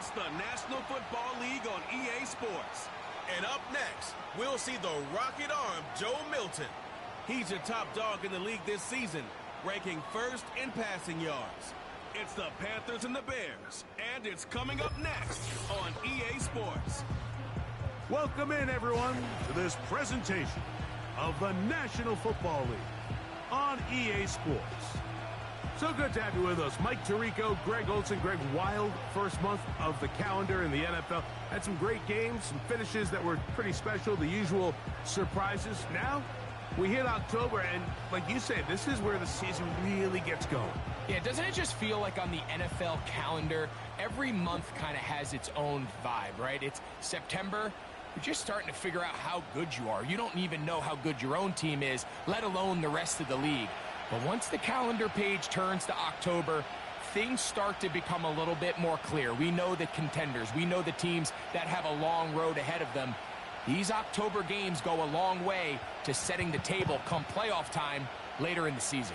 It's the National Football League on EA Sports. And up next, we'll see the rocket arm Joe Milton. He's your top dog in the league this season, ranking first in passing yards. It's the Panthers and the Bears, and it's coming up next on EA Sports. Welcome in, everyone, to this presentation of the National Football League on EA Sports. So good to have you with us. Mike Tirico, Greg Olson, Greg Wild, first month of the calendar in the NFL. Had some great games, some finishes that were pretty special, the usual surprises. Now, we hit October, and like you said, this is where the season really gets going. Yeah, doesn't it just feel like on the NFL calendar, every month kind of has its own vibe, right? It's September. You're just starting to figure out how good you are. You don't even know how good your own team is, let alone the rest of the league. But once the calendar page turns to October, things start to become a little bit more clear. We know the contenders. We know the teams that have a long road ahead of them. These October games go a long way to setting the table come playoff time later in the season.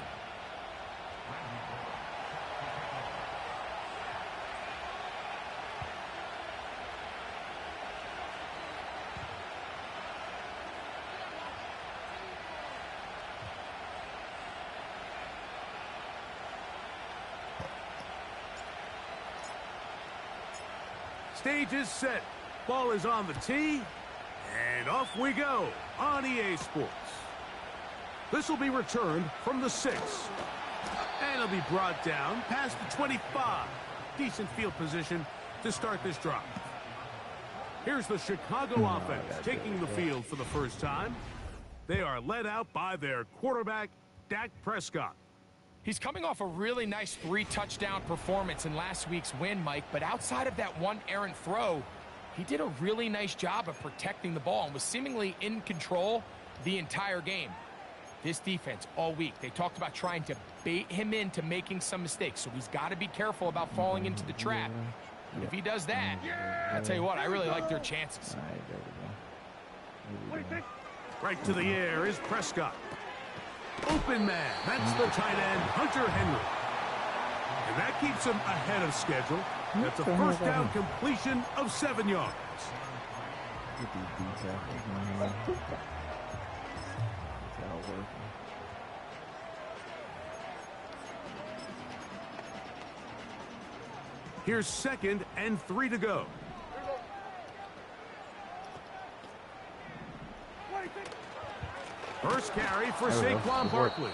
Stage is set. Ball is on the tee. And off we go on EA Sports. This will be returned from the 6. And it'll be brought down past the 25. Decent field position to start this drive. Here's the Chicago offense taking the field for the first time. They are led out by their quarterback, Dak Prescott. He's coming off a really nice 3-touchdown performance in last week's win, Mike, but outside of that one errant throw, he did a really nice job of protecting the ball and was seemingly in control the entire game. This defense all week, they talked about trying to bait him into making some mistakes, so he's got to be careful about falling into the trap. And if he does that, I'll tell you what, I really like their chances. Right to the air is Prescott. Open man, that's the tight end, Hunter Henry. And that keeps him ahead of schedule. That's a first down completion of 7 yards. Here's 2nd and 3 to go. First carry for Saquon Barkley.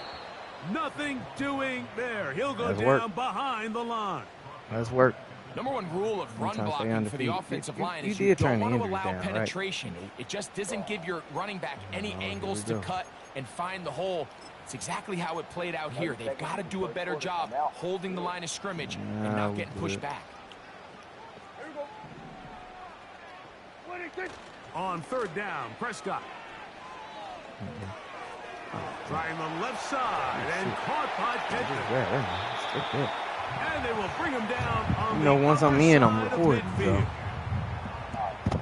Nothing doing there. He'll go down behind the line. Nice work. Number one rule of run blocking for the offensive line is you don't want to allow penetration. Right? It just doesn't give your running back any angles to cut and find the hole. It's exactly how it played out here. They've got to do a better job holding the line of scrimmage and not getting pushed back. On 3rd down, Prescott. Trying the left side and caught by Pittman. And they will bring him down on the once I'm in, I'm recording. So.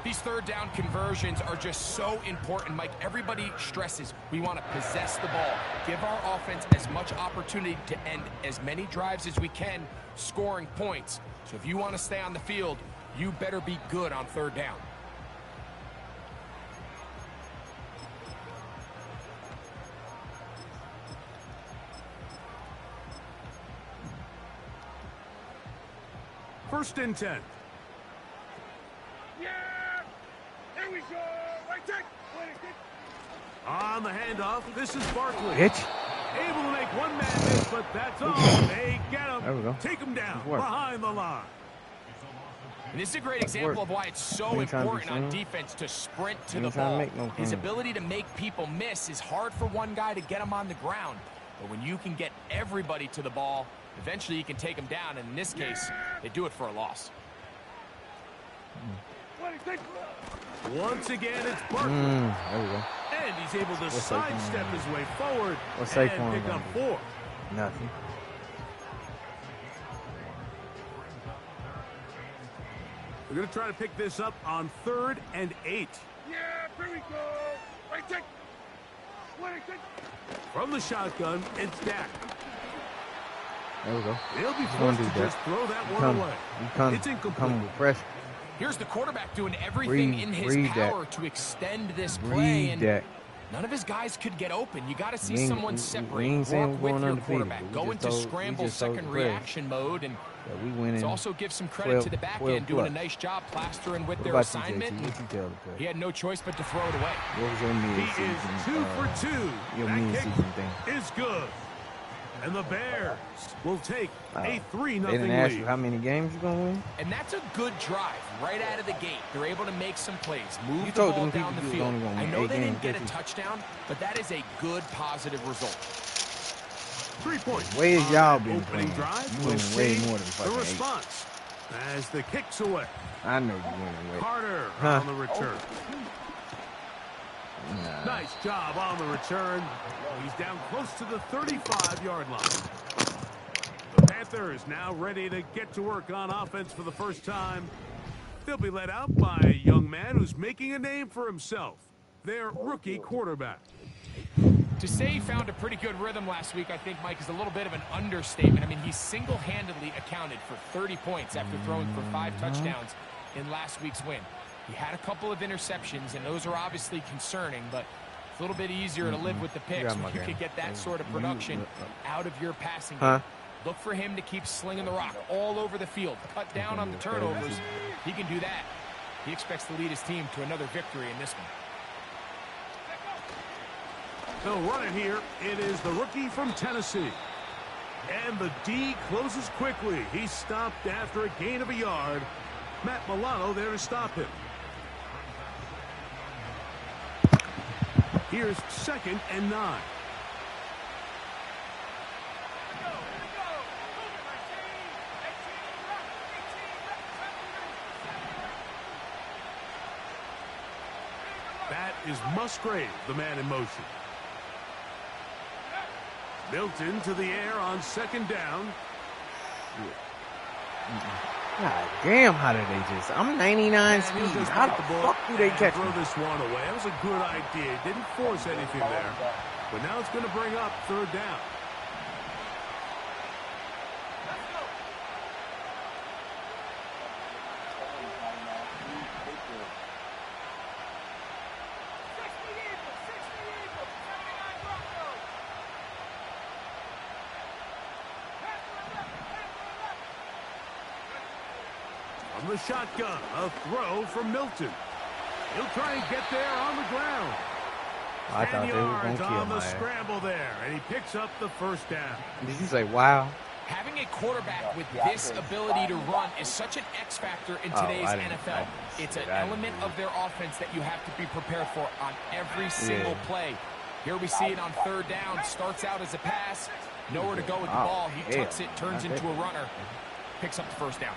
These 3rd down conversions are just so important, Mike. Everybody stresses we want to possess the ball, give our offense as much opportunity to end as many drives as we can, scoring points. So if you want to stay on the field, you better be good on 3rd down. First and 10. Yeah! Here we go! Right take! On the handoff, this is Barkley. Hitch. Able to make one man miss, but that's all. They get him. There we go. Take him down behind the line. And this is a great example of why it's so important on defense to sprint to the ball. His ability to make people miss is hard for one guy to get him on the ground. But when you can get everybody to the ball, eventually you can take them down, and in this case, they do it for a loss. Once again, it's Barkley. There we go. And he's able to sidestep his way forward What's and Saquon pick up 4. Nothing. We're going to try to pick this up on 3rd and 8. Yeah, here we go. Right take. From the shotgun, it's Dak. There we go. He'll be He's gonna forced do to that. just throw that You one come, away. you come, It's you incomplete. come with pressure. Here's the quarterback doing everything in his power to extend this play, and none of his guys could get open. You got to see someone separate, work with your quarterback, go into scramble second reaction mode, and let's also give some credit to the back end doing a nice job plastering with their assignment. He had no choice but to throw it away. What was your He is 2 for 2. Your That mid-season kick thing. is good. And the Bears will take a 3-0 They didn't ask lead. you how many games you're going to win? And that's a good drive right out of the gate. They're able to make some plays, move You the told ball them down the people you field. was only gonna I win know 8 they didn't games, get a didn't you? touchdown, but that is a good positive result. 3 points. Way on y'all that been opening playing. drive. You We'll winning way see more than the fucking 8. response as the kick's away. I know you winning way. Carter Huh. on the return. Nah. Nice job on the return. He's down close to the 35-yard line. The Panthers now ready to get to work on offense for the first time. They'll be led out by a young man who's making a name for himself, their rookie quarterback. To say he found a pretty good rhythm last week, I think, Mike, is a little bit of an understatement. I mean, he single-handedly accounted for 30 points after throwing for 5 touchdowns in last week's win. He had a couple of interceptions, and those are obviously concerning, but it's a little bit easier to live with the picks when you could get that sort of production out of your passing game. Look for him to keep slinging the rock all over the field, cut down on the turnovers. He can do that. He expects to lead his team to another victory in this one. They'll run it here. It is the rookie from Tennessee. And the D closes quickly. He's stopped after a gain of a yard. Matt Milano there to stop him. Here's 2nd and 9. That is Musgrave, the man in motion. Milton to the air on 2nd down. God damn, how did they just... I'm 99 speed. How the fuck do they catch throw me? this one away? That was a good idea. Didn't force anything there. But now it's going to bring up 3rd down. From the shotgun, a throw from Milton. He'll try and get there on the ground. I thought they were going to kill on the my ass. scramble there, and he picks up the 1st down. Did you say wow? Having a quarterback with this ability to run is such an X factor in today's NFL. It's an element of their offense that you have to be prepared for on every single play. Here we see it on 3rd down. Starts out as a pass. Nowhere to go with the ball. He tucks it, turns into a runner. Picks up the 1st down.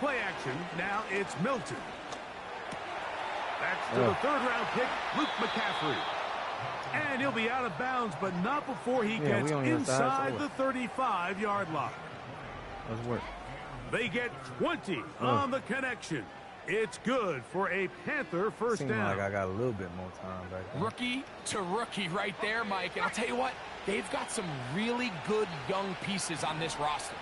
Play action. Now it's Milton. That's to the 3rd-round pick, Luke McCaffrey. And he'll be out of bounds, but not before he gets inside the 35-yard line. Let's work. They get 20 on the connection. It's good for a Panther 1st Seems down. like I got a little bit more time back there. Rookie to rookie right there, Mike. And I'll tell you what, they've got some really good young pieces on this roster.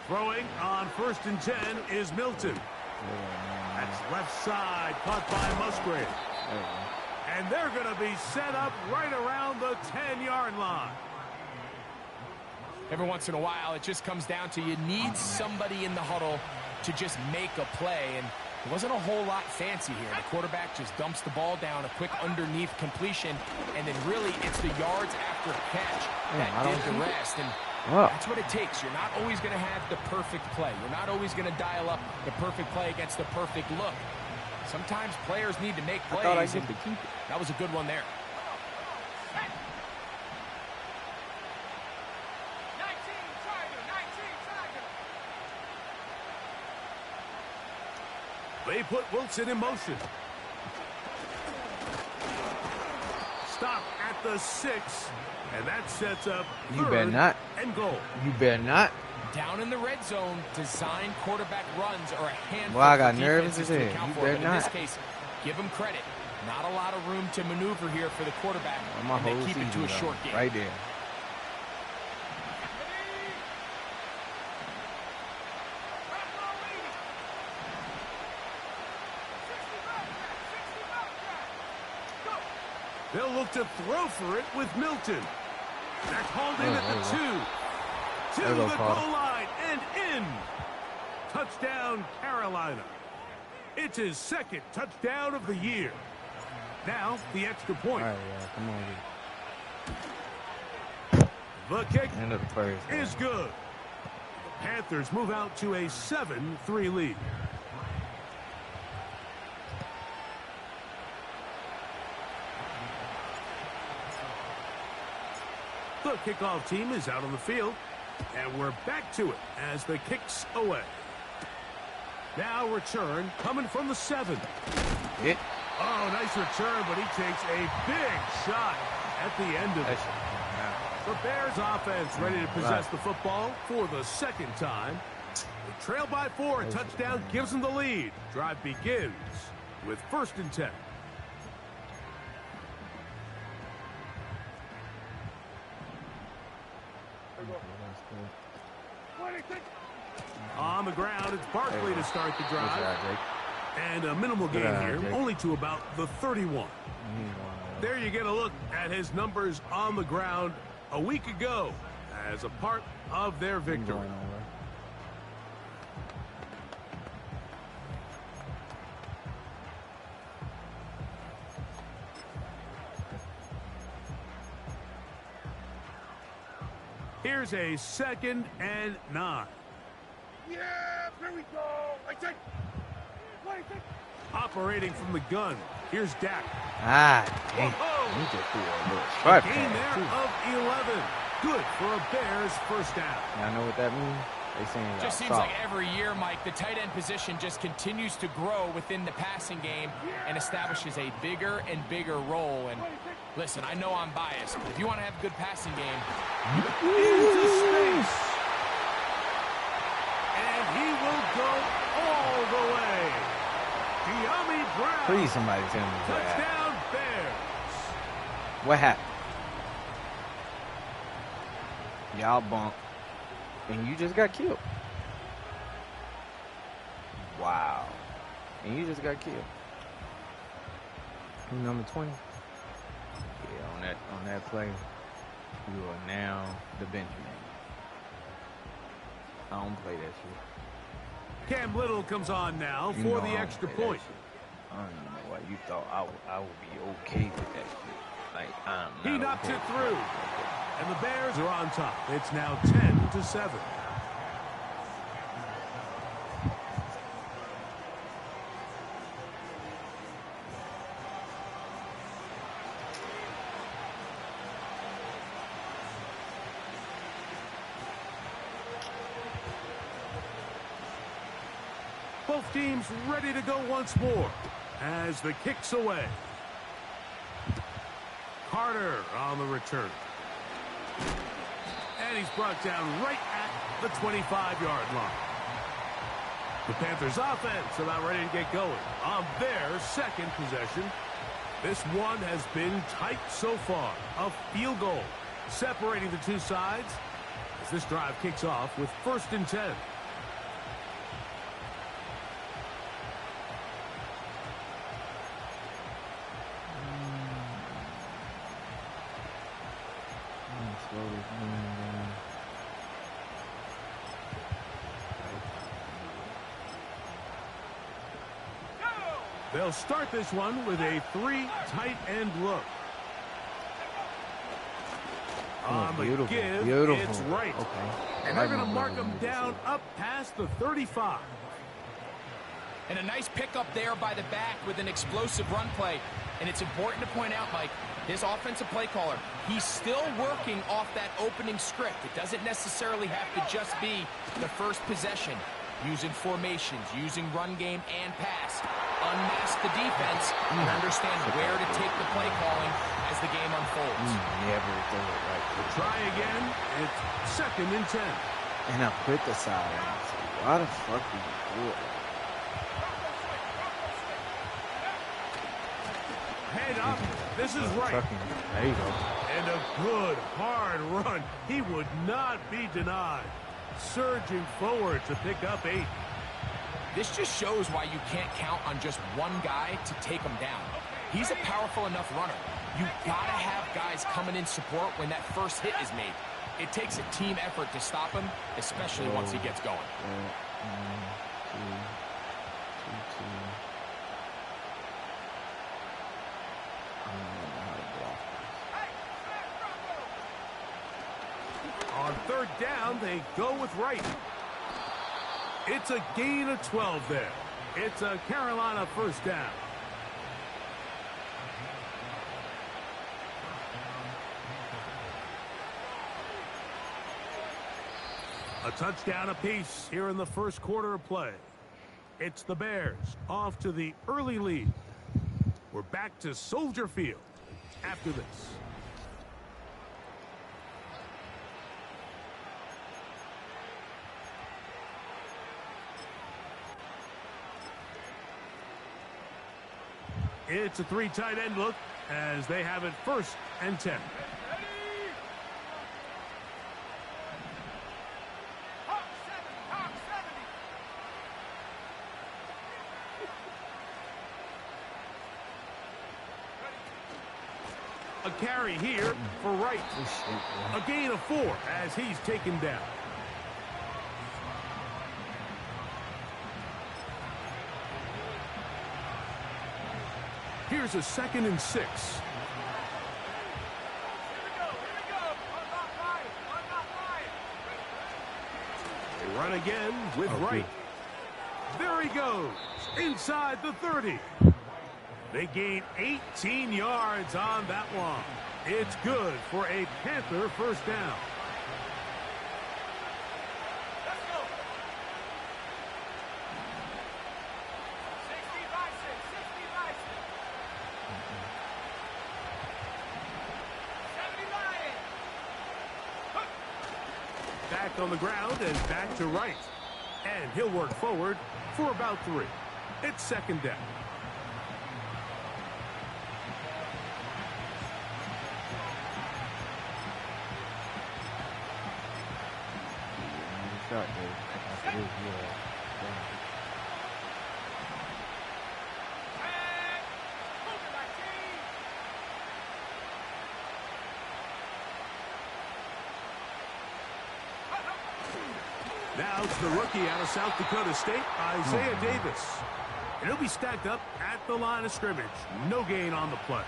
Throwing on 1st and 10 is Milton. That's left side, caught by Musgrave. And they're going to be set up right around the 10-yard line. Every once in a while, it just comes down to you need somebody in the huddle to just make a play. And it wasn't a whole lot fancy here. The quarterback just dumps the ball down, a quick underneath completion, and then really it's the yards after catch that did the rest. And that's what it takes. You're not always going to have the perfect play. You're not always going to dial up the perfect play against the perfect look. Sometimes players need to make plays. I thought I get to keep it. That was a good one there. They put Wilson in motion. stop at the 6. And that sets up You better third not. and goal. You better not. Down in the red zone, design quarterback runs are a handful Well, I got for nervous defenses as to hell. account You for. better But in this not. case, give him credit. Not a lot of room to maneuver here for the quarterback, My and whole they keep it to season, a short though, game. right there. They'll look to throw for it with Milton. That's hauled in at the 2. To There the we go, Carl. goal line and in. Touchdown, Carolina. It's his second touchdown of the year. Now, the extra point. All right, yeah, come on. The kick End of the first. is good. The Panthers move out to a 7-3 lead. The kickoff team is out on the field, and we're back to it as the kick's away. Now return coming from the 7. Hit. Oh, nice return, but he takes a big shot at the end of it. The Bears offense ready to possess the football for the second time. They trail by 4. A touchdown gives them the lead. Drive begins with 1st and 10. On the ground, it's Barkley to start the drive. And a minimal gain here, only to about the 31. There you get a look at his numbers on the ground a week ago as a part of their victory. Here's a 2nd and 9. Yeah, here we go. Right take. Operating from the gun. Here's Dak. Ah, dang. Whoa. He just threw a little A short gain pass, there too. of 11. Good for a Bears first down. Y'all know what that means? They saying y'all Just seems soft. like every year, Mike, the tight end position just continues to grow within the passing game and establishes a bigger and bigger role. And listen, I know I'm biased, but if you want to have a good passing game, Into space. And he will go all the way. De'Ami Brown. Please, somebody tell me what happened. Touchdown Bears. What happened? Y'all bumped, and you just got killed. Wow. And you just got killed. Who number 20? Yeah, on that play, you are now the Benjamin. I don't play that shit. Cam Little comes on now You for know the I don't extra play that point. shit. I don't even know why you thought I would be okay with that shit. Like, I'm not He knocked okay it with through. that. And the Bears are on top. It's now 10-7. Both teams ready to go once more as the kick's away. Carter on the return. And he's brought down right at the 25-yard line. The Panthers offense about ready to get going on their second possession. This one has been tight so far. A field goal separating the two sides as this drive kicks off with 1st and 10. They'll start this one with a 3 tight end look. On the beautiful, give, beautiful. it's right. Okay. And they're going to mark him down up past the 35. and a nice pickup there by the back with an explosive run play. And it's important to point out, Mike, his offensive play caller, he's still working off that opening script. It doesn't necessarily have to just be the first possession. using formations, using run game and pass. Unmask the defense and understand where to take the play calling as the game unfolds. Never do it right. Try again. It's 2nd and 10. And I put the silence. Why the fuck do you do it? Head up. This is right. There you go. And a good, hard run. He would not be denied. Surging forward to pick up 8. This just shows why you can't count on just one guy to take him down. He's a powerful enough runner. You gotta have guys coming in support when that first hit is made. It takes a team effort to stop him, especially once he gets going. On 3rd down, they go with right. It's a gain of 12 there. It's a Carolina 1st down. A touchdown apiece here in the 1st quarter of play. It's the Bears off to the early lead. We're back to Soldier Field after this. It's a 3 tight end look as they have it 1st and 10. A carry here for Wright. A gain of 4 as he's taken down. Here's a 2nd and 6. They run again with Wright. There he goes, inside the 30. They gain 18 yards on that one. It's good for a Panther 1st down. Back on the ground and back to right. And he'll work forward for about 3. It's 2nd down. Now it's the rookie out of South Dakota State, Isaiah Davis. And he'll be stacked up at the line of scrimmage. No gain on the play.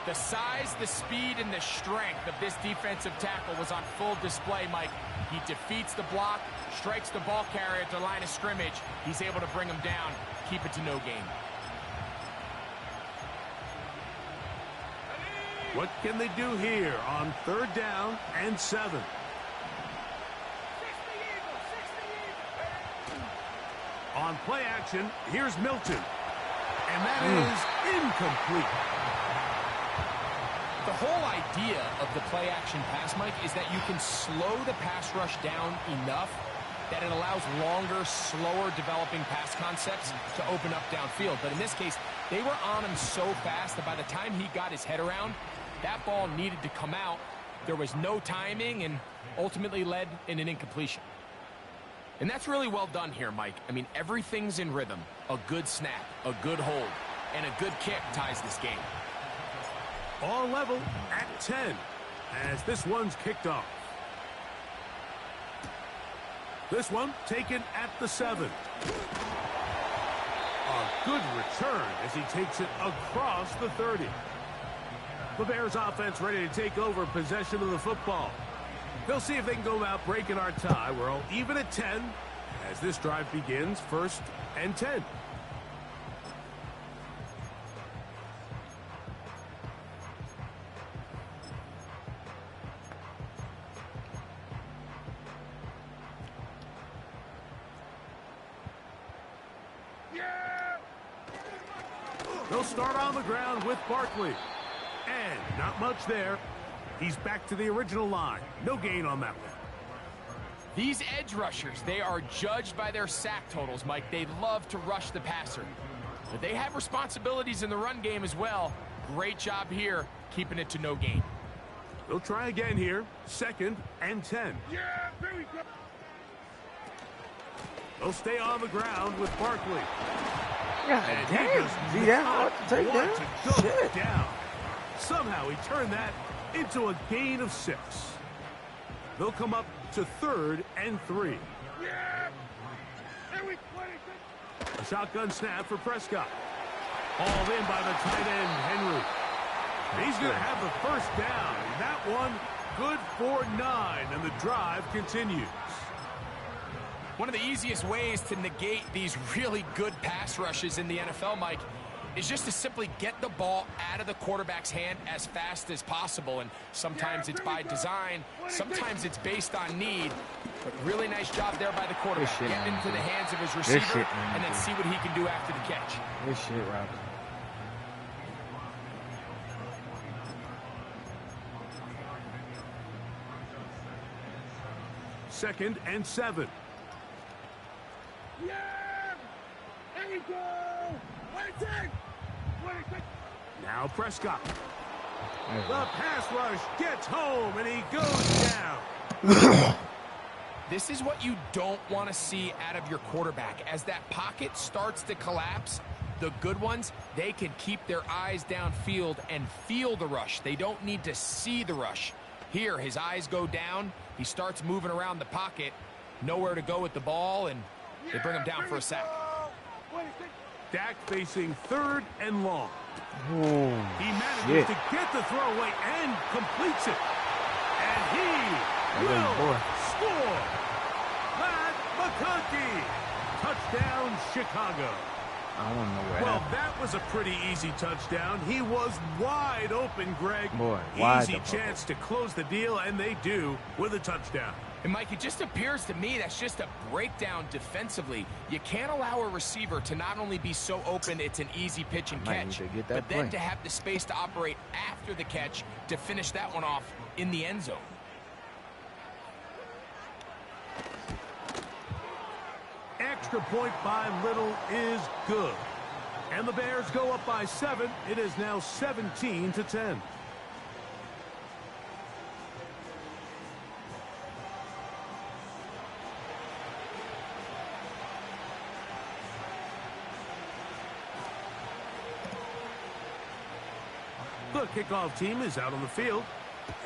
The size, the speed, and the strength of this defensive tackle was on full display, Mike. He defeats the block, strikes the ball carrier at the line of scrimmage. He's able to bring him down, keep it to no gain. What can they do here on 3rd down and 7? On play action, here's Milton. And that is incomplete. The whole idea of the play action pass, Mike, is that you can slow the pass rush down enough that it allows longer, slower developing pass concepts to open up downfield. But in this case, they were on him so fast that by the time he got his head around, that ball needed to come out. There was no timing and ultimately led in an incompletion. And that's really well done here, Mike. I mean, everything's in rhythm. A good snap, a good hold, and a good kick ties this game. All level at 10 as this one's kicked off. This one taken at the 7. A good return as he takes it across the 30. The Bears offense ready to take over possession of the football. They'll see if they can go out breaking our tie. We're all even at 10 as this drive begins 1st and 10. They'll start on the ground with Barkley. And not much there. He's back to the original line. No gain on that one. These edge rushers, they are judged by their sack totals, Mike. They love to rush the passer. But they have responsibilities in the run game as well. Great job here, keeping it to no gain. They'll try again here. 2nd and 10. Yeah, there we go. They'll stay on the ground with Barkley. God And he damn. does See that? not What to take want down? to go Shit. down. Somehow he turned that into a gain of 6. They'll come up to 3rd and 3. Yeah. There we go. A shotgun snap for Prescott. Hauled in by the tight end, Henry. He's going to have the first down. That one good for 9, and the drive continues. One of the easiest ways to negate these really good pass rushes in the NFL, Mike, is just to simply get the ball out of the quarterback's hand as fast as possible. And sometimes it's by design, sometimes it's based on need. But really nice job there by the quarterback. Get into the hands of his receiver and then see what he can do after the catch. Good shit, Robert. Second and 7. Yeah. There we go. 26. 26. Now Prescott. The pass rush gets home, and he goes down. This is what you don't want to see out of your quarterback. As that pocket starts to collapse, the good ones, they can keep their eyes downfield and feel the rush. They don't need to see the rush. Here, his eyes go down. He starts moving around the pocket. Nowhere to go with the ball, and they bring him down for a sack. Dak facing 3rd and long. Oh, He manages to get the throw away and completes it. And he will score. Matt McConkey. Touchdown, Chicago. I don't know where. Well, that was a pretty easy touchdown. He was wide open, Greg. Boy, wide easy open. chance to close the deal, and they do with a touchdown. And, Mike, it just appears to me that's just a breakdown defensively. You can't allow a receiver to not only be so open it's an easy pitch and Might need catch, to get that but then play. to have the space to operate after the catch to finish that one off in the end zone. Extra point by Little is good. And the Bears go up by 7. It is now 17-10. The kickoff team is out on the field,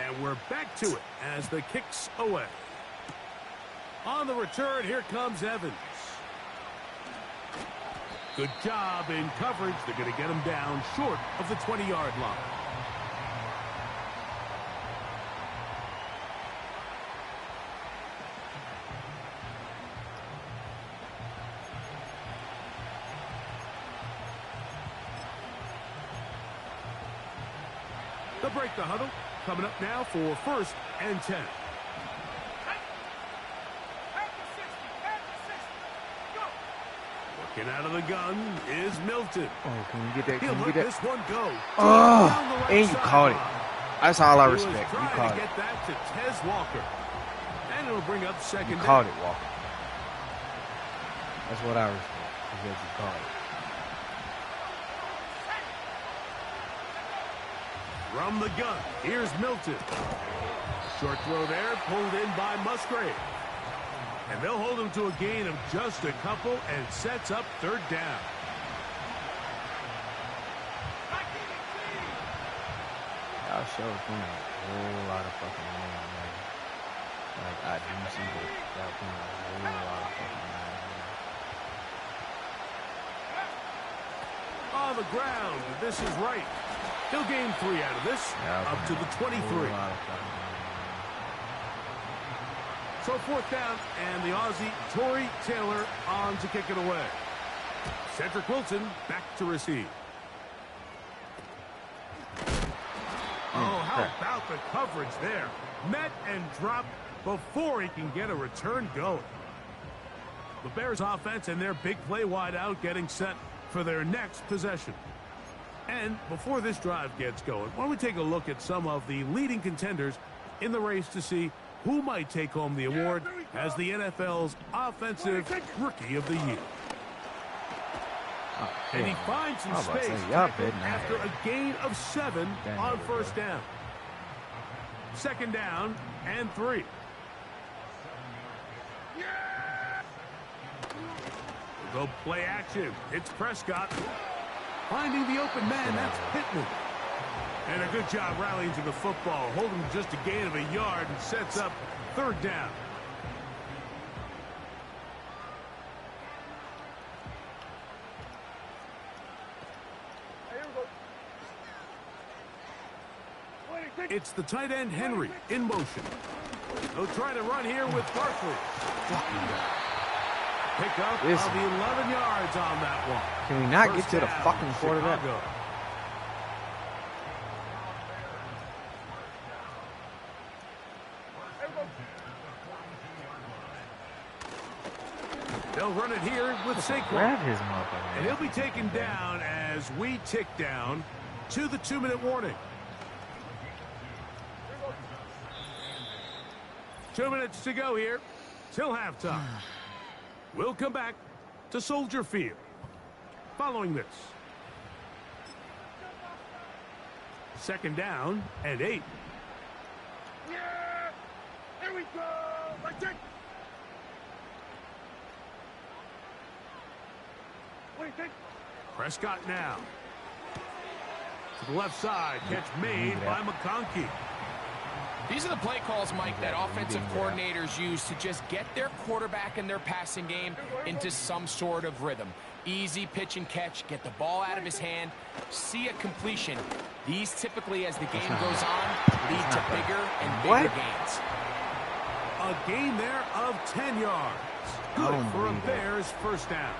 and we're back to it as the kick's away. On the return, here comes Evans. Good job in coverage. They're going to get him down short of the 20-yard line. They'll break the huddle. Coming up now for 1st and 10. Working out of the gun is Milton. Oh, can you get that? He'll Can you let get this that? one go. Oh, Down the right and you caught it. sideline. That's all I He was respect. You trying caught to it. get that to Tez Walker. And it'll bring up 2nd You down. caught it, Walker. That's what I respect. Because you caught it. From the gun, here's Milton. Short throw there, pulled in by Musgrave. And they'll hold him to a gain of just a couple and sets up 3rd down. Y'all show playing a whole lot of fucking man, man. Like, I didn't see that. Y'all playing a whole lot of fucking man, man. On the ground, this is right. He'll gain 3 out of this, Y'all up to the playing a 23. whole lot of fucking man, man. So 4th down, and the Aussie, Torrey Taylor, on to kick it away. Cedric Wilson back to receive. Oh, how about the coverage there? Met and dropped before he can get a return going. The Bears offense and their big play wide out getting set for their next possession. And before this drive gets going, why don't we take a look at some of the leading contenders in the race to see who might take home the award as the NFL's Offensive Rookie of the Year. And he finds some space after a gain of 7 on first down. Second down and 3. We'll go play action. It's Prescott. Finding the open man, that's Pittman. And a good job rallying to the football, holding just a gain of a yard and sets up third down. It's the tight end Henry in motion. They'll try to run here with Barkley. Pick up of the 11 yards on that one. Can we not get to the fucking quarterback? They'll run it here with Saquon. Grab his mother. And he'll be taken down as we tick down to the 2-minute warning. 2 minutes to go here till halftime. We'll come back to Soldier Field following this. Second down and 8. Yeah! Here we go! Like that! What do you think? Prescott now. To the left side. Catch made by McConkey. These are the play calls, Mike, that offensive coordinators use to just get their quarterback and their passing game into some sort of rhythm. Easy pitch and catch, get the ball out of his hand, see a completion. These typically, as the game goes on, lead to bigger and bigger gains. A gain there of 10 yards. Good for a Bears first down.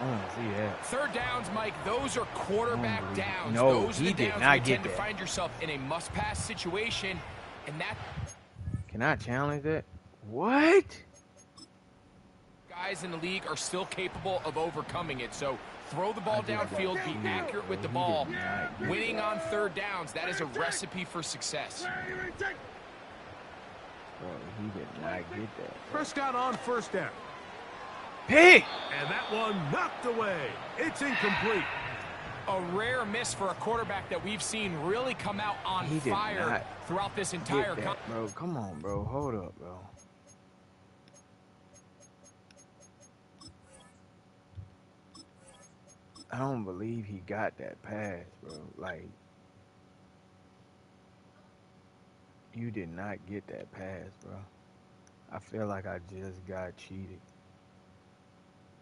I want to see that. Third downs, Mike, those are quarterback downs. No, those are he the did downs not where you get tend to that. find yourself in a must-pass situation, and that... Can I challenge that? What? Guys in the league are still capable of overcoming it, so throw the ball downfield, be accurate with the ball. Winning on third downs, that is a recipe for success. Bro, he did not get that. Prescott on first down. Pick! And that one knocked away. It's incomplete. A rare miss for a quarterback that we've seen really come out on fire throughout this entire game. Bro, come on, bro. Hold up, bro. I don't believe he got that pass, bro. Like, you did not get that pass, bro. I feel like I just got cheated.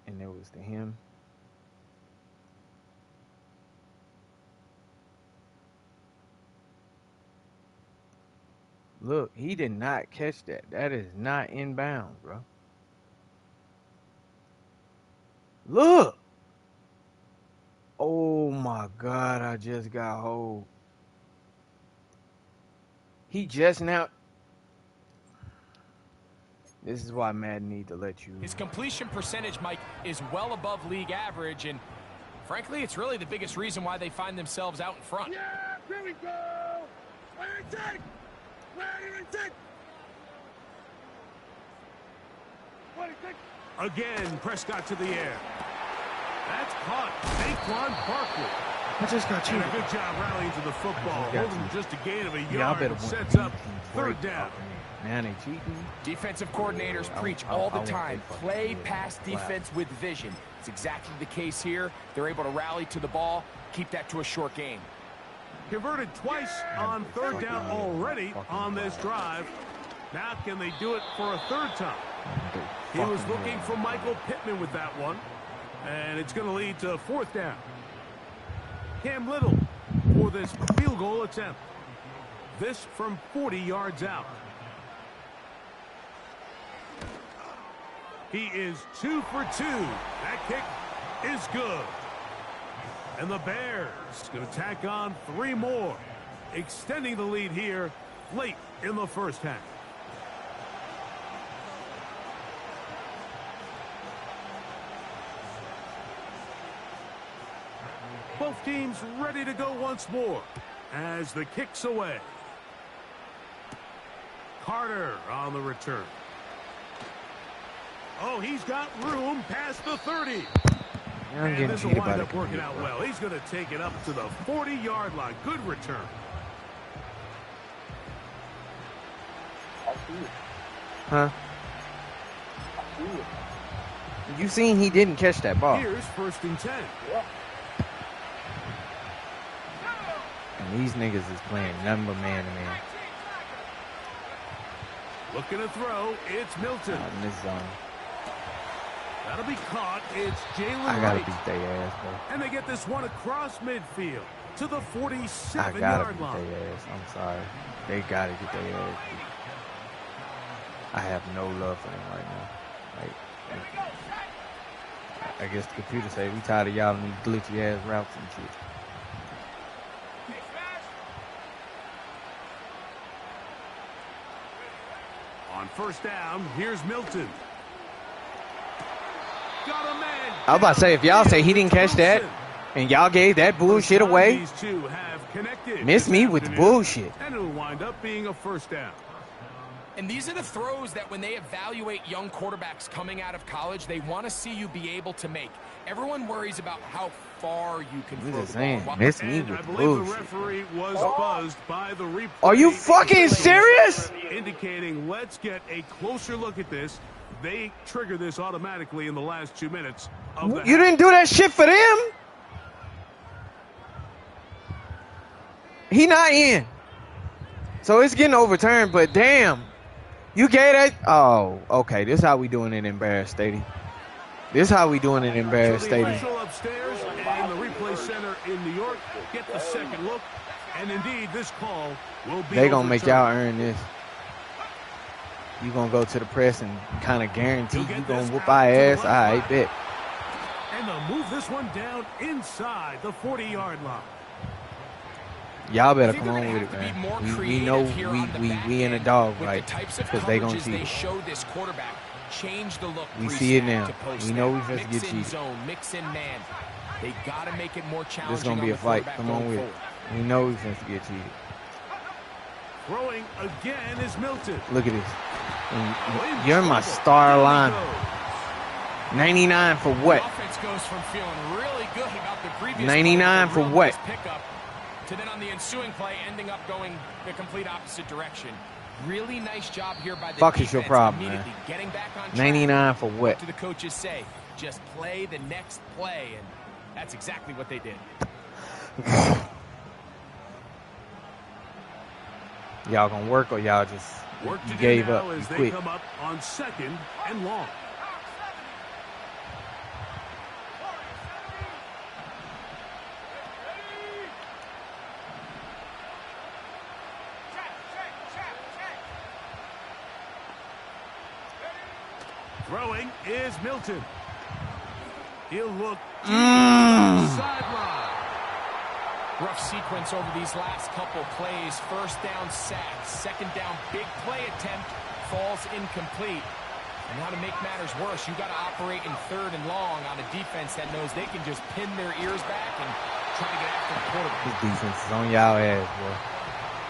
And it was to him. Look, he did not catch that. That is not inbounds, bro. Look! Oh my God, I just got hold. He just now... This is why Madden need to let you... His completion percentage, Mike, is well above league average, and frankly, it's really the biggest reason why they find themselves out in front. Yeah, here we go! Where is it? Where is it? What is it? Again, Prescott to the air. That's caught. Saquon Barkley. I just got cheated. And a good job rallying to the football, holding just a gain of a yard. Yeah, I better sets up third down. Man, they cheating. Defensive coordinators preach all the time, play pass defense with vision. It's exactly the case here. They're able to rally to the ball, keep that to a short game. Converted twice on third down already on this drive. Now can they do it for a third time? He was looking for Michael Pittman with that one. And it's going to lead to fourth down. Cam Little for this field goal attempt. This from 40 yards out. He is 2 for 2. That kick is good. And the Bears going to tack on 3 more, extending the lead here late in the first half. Both Both teams ready to go once more as the kick's away. Carter on the return. Oh, he's got room past the 30. And this will wind up working out well. He's going to take it up to the 40-yard line. Good return. Huh? You seen he didn't catch that ball. Here's 1st and 10. And these niggas is playing nothing but man-to-man. Looking to throw. It's Milton. Out in this zone. That'll be caught. It's Jalen I gotta Wright. beat their ass, bro. And they get this one across midfield to the I 47-yard gotta beat line. their ass. I'm sorry. They gotta get their ass beat. I have no love for them right now. Like, I guess the computer say we tired of y'all and these glitchy ass routes and shit. On 1st down, here's Milton. Got a man. I was about to say, if y'all say he didn't catch that and y'all gave that bullshit away, These two have connected miss this me with the afternoon, bullshit. And it'll wind up being a 1st down. And these are the throws that when they evaluate young quarterbacks coming out of college, they want to see you be able to make. Everyone worries about how far you can I'm throw just the saying, ball. miss me And I with the believe the bullshit. referee was buzzed by the replay. Are you fucking serious? Indicating let's get a closer look at this. They trigger this automatically in the last 2 minutes of the You half. didn't do that shit for them. He not in. So it's getting overturned, but damn. You gave that. Oh, okay. This how we doing it in Embarrassed Stadium. This how we doing it in Embarrassed So the Stadium. official upstairs and the replay center in New York get the second look. And indeed, this call will be They gonna make y'all overturned. earn this. You gonna go to the press and kind of guarantee You'll get you gonna this whoop out our to the ass. left All right, side. bet. And they'll move this one down inside the 40-yard line. Y'all better I think come they're on gonna with it, have to be man. more We creative know here on the back we in a end dog with fight the types of because they gonna coverages cheat. they show this quarterback. Change the look. We see it now. pre-snap to post We know snap. we finna Mix get in cheated. zone, mix in man. They gotta make it more challenging. This gonna be on a the fight. quarterback Come on going with forward. it. We know we finna get cheated. Throwing again is Milton. Look at this. And you're my star line. 99 for what? The offense goes from feeling really good about the previous 99 play for with a real what? nice pickup to then on the ensuing play ending up going the complete opposite direction. Really nice job here by the Fuck defense. is your problem, man? Immediately getting back on track. 99 for what? What do the coaches say? Just play the next play, and that's exactly what they did. Y'all gonna work or y'all just Work to you do gave now up? You as they quit. come up on 2nd and long. Throwing is Milton. He'll look sideline. Rough sequence over these last couple plays. 1st down sack, 2nd down big play attempt, falls incomplete. And now to make matters worse, you got to operate in 3rd and long on a defense that knows they can just pin their ears back and try to get after the quarterback. This defense is on y'all ass, boy.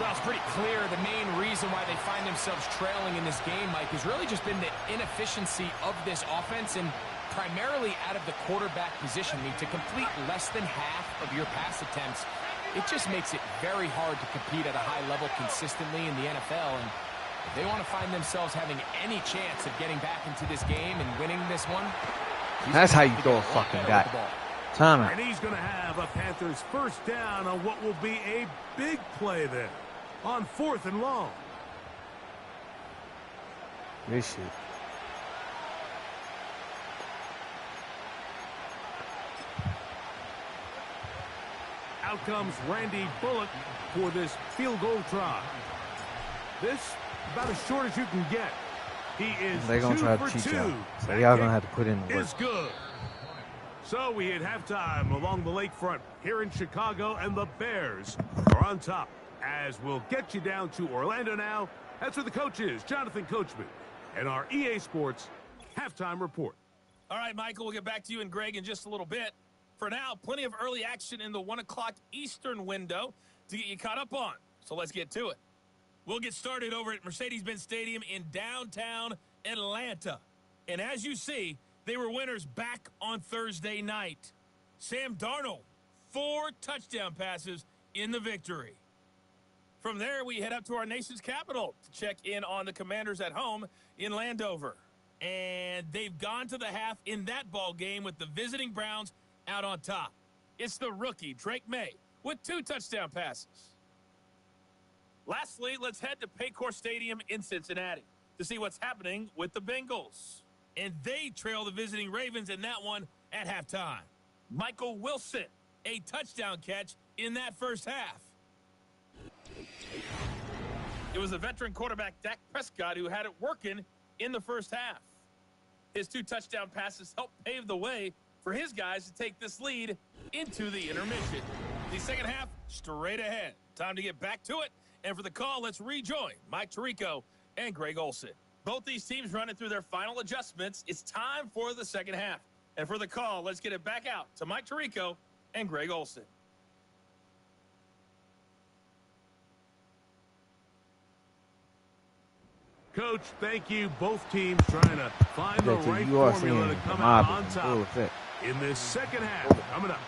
Well, it's pretty clear the main reason why they find themselves trailing in this game, Mike, has really just been the inefficiency of this offense and primarily out of the quarterback position. I mean, to complete less than half of your pass attempts, it just makes it very hard to compete at a high level consistently in the NFL. And if they want to find themselves having any chance of getting back into this game and winning this one, That's how you throw a fucking guy. guy. Timeout. And he's going to have a Panthers 1st down on what will be a big play there on 4th and long. This shit. Out comes Randy Bullock for this field goal try. This about as short as you can get. He is They gonna 2 try for to cheat 2. y'all. So That y'all kick gonna have to put in the work. is good. So we hit halftime along the lakefront here in Chicago, and the Bears are on top. As we'll get you down to Orlando now. That's where the coach is, Jonathan Coachman, and our EA Sports halftime report. All right, Michael, we'll get back to you and Greg in just a little bit. For now, plenty of early action in the 1 o'clock Eastern window to get you caught up on. So let's get to it. We'll get started over at Mercedes-Benz Stadium in downtown Atlanta. And as you see, they were winners back on Thursday night. Sam Darnold, 4 touchdown passes in the victory. From there, we head up to our nation's capital to check in on the Commanders at home in Landover. And they've gone to the half in that ball game with the visiting Browns out on top. It's the rookie, Drake May, with 2 touchdown passes. Lastly, let's head to Paycor Stadium in Cincinnati to see what's happening with the Bengals. And they trail the visiting Ravens in that one at halftime. Michael Wilson, a touchdown catch in that first half. It was the veteran quarterback Dak Prescott who had it working in the first half. His 2 touchdown passes helped pave the way for his guys to take this lead into the intermission. The second half, straight ahead. Time to get back to it. And for the call, let's rejoin Mike Tirico and Greg Olsen. Both these teams running through their final adjustments. It's time for the second half. And for the call, let's get it back out to Mike Tirico and Greg Olsen. Coach, thank you. Both teams trying to find the right formula to come out on top in this second half. Coming up,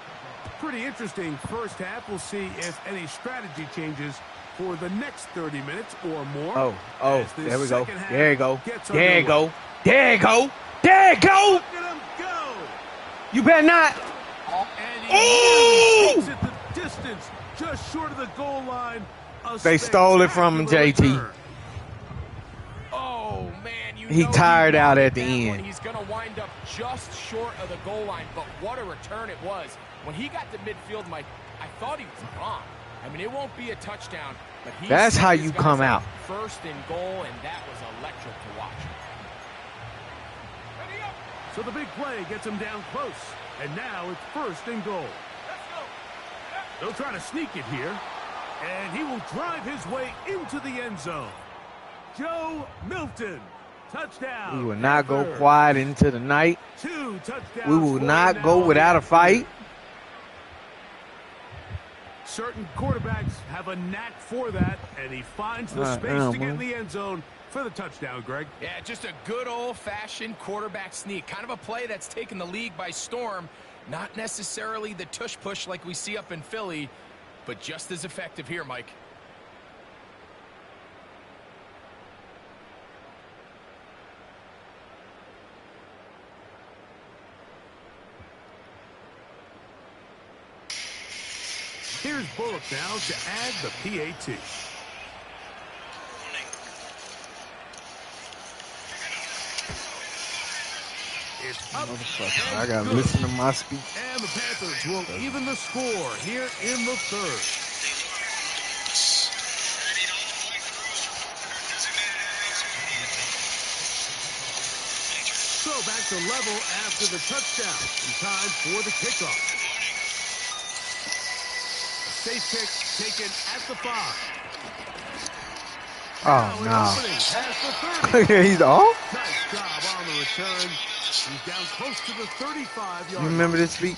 pretty interesting first half. We'll see if any strategy changes for the next 30 minutes or more. There we go. There you go. There you go. There you go. There you go. Look at him go. You better not. And he takes it the distance, just short of the goal line. They stole it from him, JT. Oh, man. He tired out at the end. He's going to wind up just short of the goal line, but what a return it was. When he got to midfield, Mike, I thought he was gone. I mean, it won't be a touchdown, but that's how you come out. First and goal, and that was electric to watch. So the big play gets him down close, and now it's first and goal. They'll try to sneak it here, and he will drive his way into the end zone. Joe Milton, touchdown. We will not go quiet into the night. 2 touchdowns. We will not go without a fight. Certain quarterbacks have a knack for that, and he finds the space to get in the end zone for the touchdown, Greg. Yeah, just a good old-fashioned quarterback sneak. Kind of a play that's taken the league by storm. Not necessarily the tush-push like we see up in Philly, but just as effective here, Mike. Here's Bullock now to add the PAT. It's up. I got to listen to my speech. And the Panthers will even the score here in the third. So back to level after the touchdown. In time for the kickoff. Safe kick taken at the 5. Oh, no. He's off? Nice job on the return. He's down close to the 35-yard line. You remember this beat?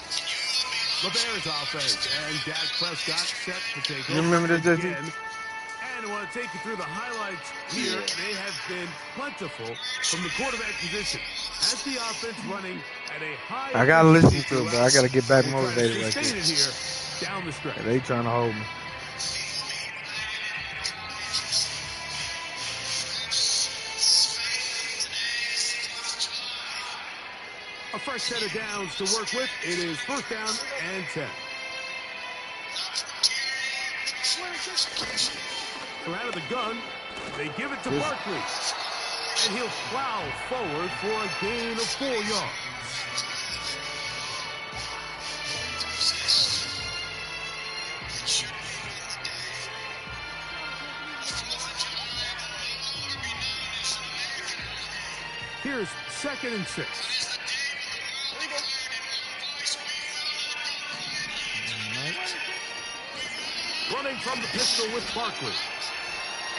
The Bears offense and Dak Prescott set to take You remember this again. And I want to take you through the highlights here. They have been plentiful from the quarterback position. As the offense running at a high... I got to listen to it, but I got to get back motivated right there. Here down the stretch. They trying to hold me. A fresh set of downs to work with. It is first down and 10. From out of the gun, they give it to Barkley. And he'll plow forward for a gain of 4 yards. Here's 2nd and 6. Running from the pistol with Barkley.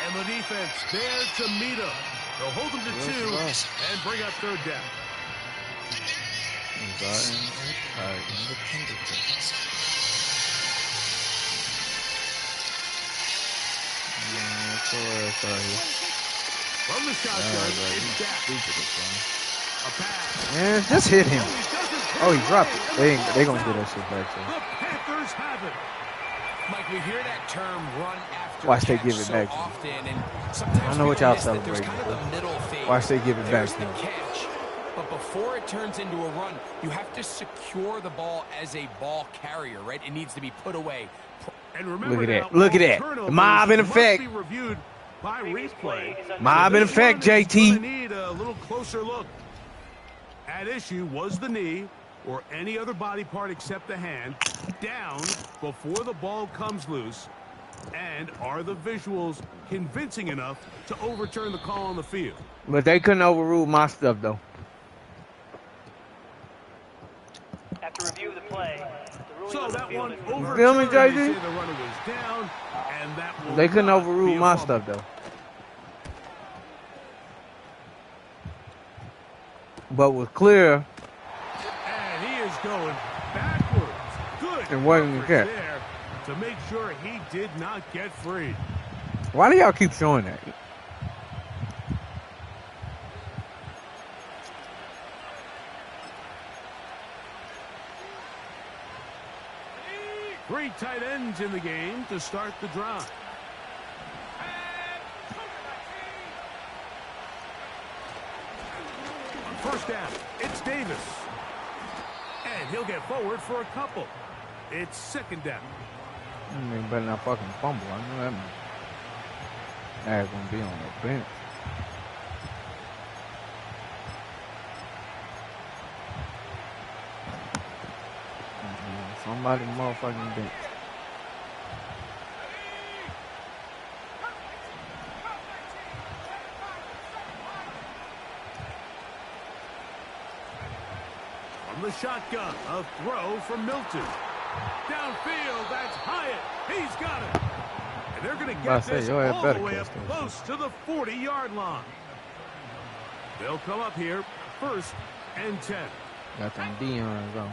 And the defense there to meet him. They'll hold him to 2 and bring up 3rd down. From the shotgun, it's Dak. A pass. Man, just hit him. Oh, he dropped it. They gonna get that shit back. So. The Panthers have it. Mike, we hear that term run after Watch they catch give it so back to often, and sometimes I know what people y'all miss that there's celebrating. kind of the middle phase. Watch they give it back There's to the him. catch, but before it turns into a run, you have to secure the ball as a ball carrier, right? It needs to be put away. And remember Look at now, that. Look at all that. turnovers The mob in must effect. be reviewed by replay. Mob in This effect, one is JT. gonna need a little closer look. At issue was the knee or any other body part except the hand down before the ball comes loose. And are the visuals convincing enough to overturn the call on the field? But they couldn't overrule my stuff though. After review of the play, the ruling So on the that field one is overturned. feel me, They JT? say the runner was down, and that will They couldn't not overrule be a my fumble. stuff though. But was clear. And he is going backwards. Good And wasn't even coverage catch. there to make sure he did not get free. Why do y'all keep showing that? Three tight ends in the game to start the drive. On first down, it's Davis. And he'll get forward for a couple. It's second down. They better not fucking fumble. I know that man. They're gonna be on the bench. Somebody motherfucking bench. From the shotgun, a throw from Milton. Downfield, that's Hyatt. He's got it. And they're going to get this all the way up close to the 40-yard line. They'll come up here, first and 10. Got them Dion's on.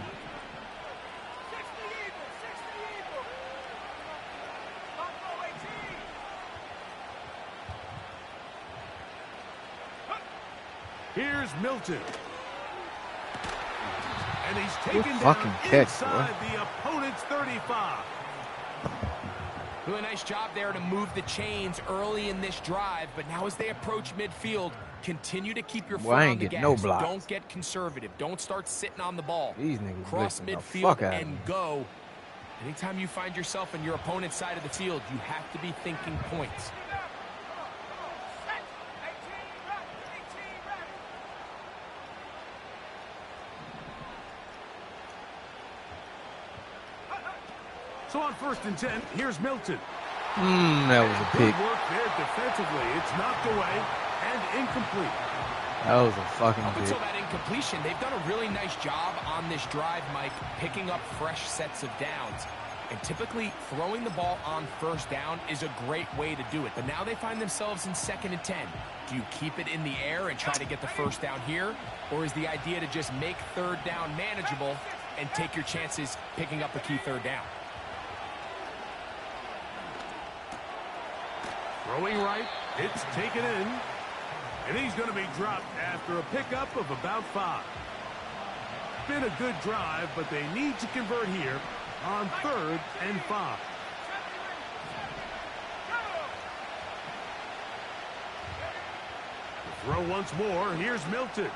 Here's Milton. And he's taken fucking down catch, inside the opponent's 35. Doing a nice job there to move the chains early in this drive, but now as they approach midfield, continue to keep your foot I on ain't the getting gas. no blocks. Don't get conservative. Don't start sitting on the ball. These niggas Cross blitzing the midfield fuck out of and me. go. Anytime you find yourself on your opponent's side of the field, you have to be thinking points. So on first and 10, here's Milton. That was a Good pick. work there defensively. It's knocked away and incomplete. That was a fucking Up until pick. that incompletion, they've done a really nice job on this drive, Mike, picking up fresh sets of downs. And typically, throwing the ball on first down is a great way to do it. But now they find themselves in second and 10. Do you keep it in the air and try to get the first down here? Or is the idea to just make third down manageable and take your chances picking up a key third down? Throwing right, it's taken in. And he's going to be dropped after a pickup of about 5. Been a good drive, but they need to convert here on third and 5. The throw once more. Here's Milton.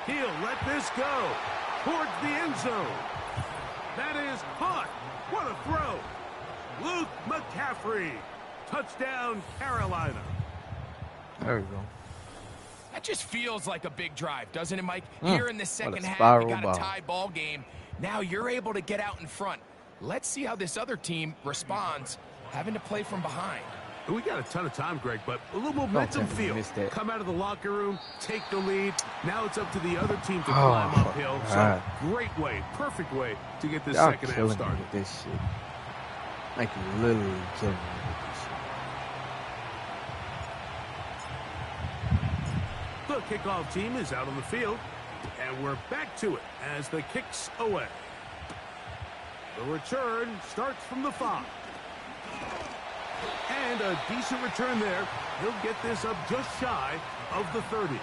He'll let this go towards the end zone. That is caught. What a throw. Luke McCaffrey. Touchdown, Carolina. There we go. That just feels like a big drive, doesn't it, Mike? Here in the second half, spiral you got a ball. tie ball game. Now you're able to get out in front. Let's see how this other team responds, having to play from behind. We got a ton of time, Greg, but a little momentum tell me you feel. missed that. Come out of the locker room, take the lead. Now it's up to the other team to Oh, climb uphill. So, God. great way, perfect way to get this Y'all second half killing me started. with this shit. Like you literally killing me with this shit. The kickoff team is out on the field, and we're back to it as the kick's away. The return starts from the 5. And a decent return there. He'll get this up just shy of the 30.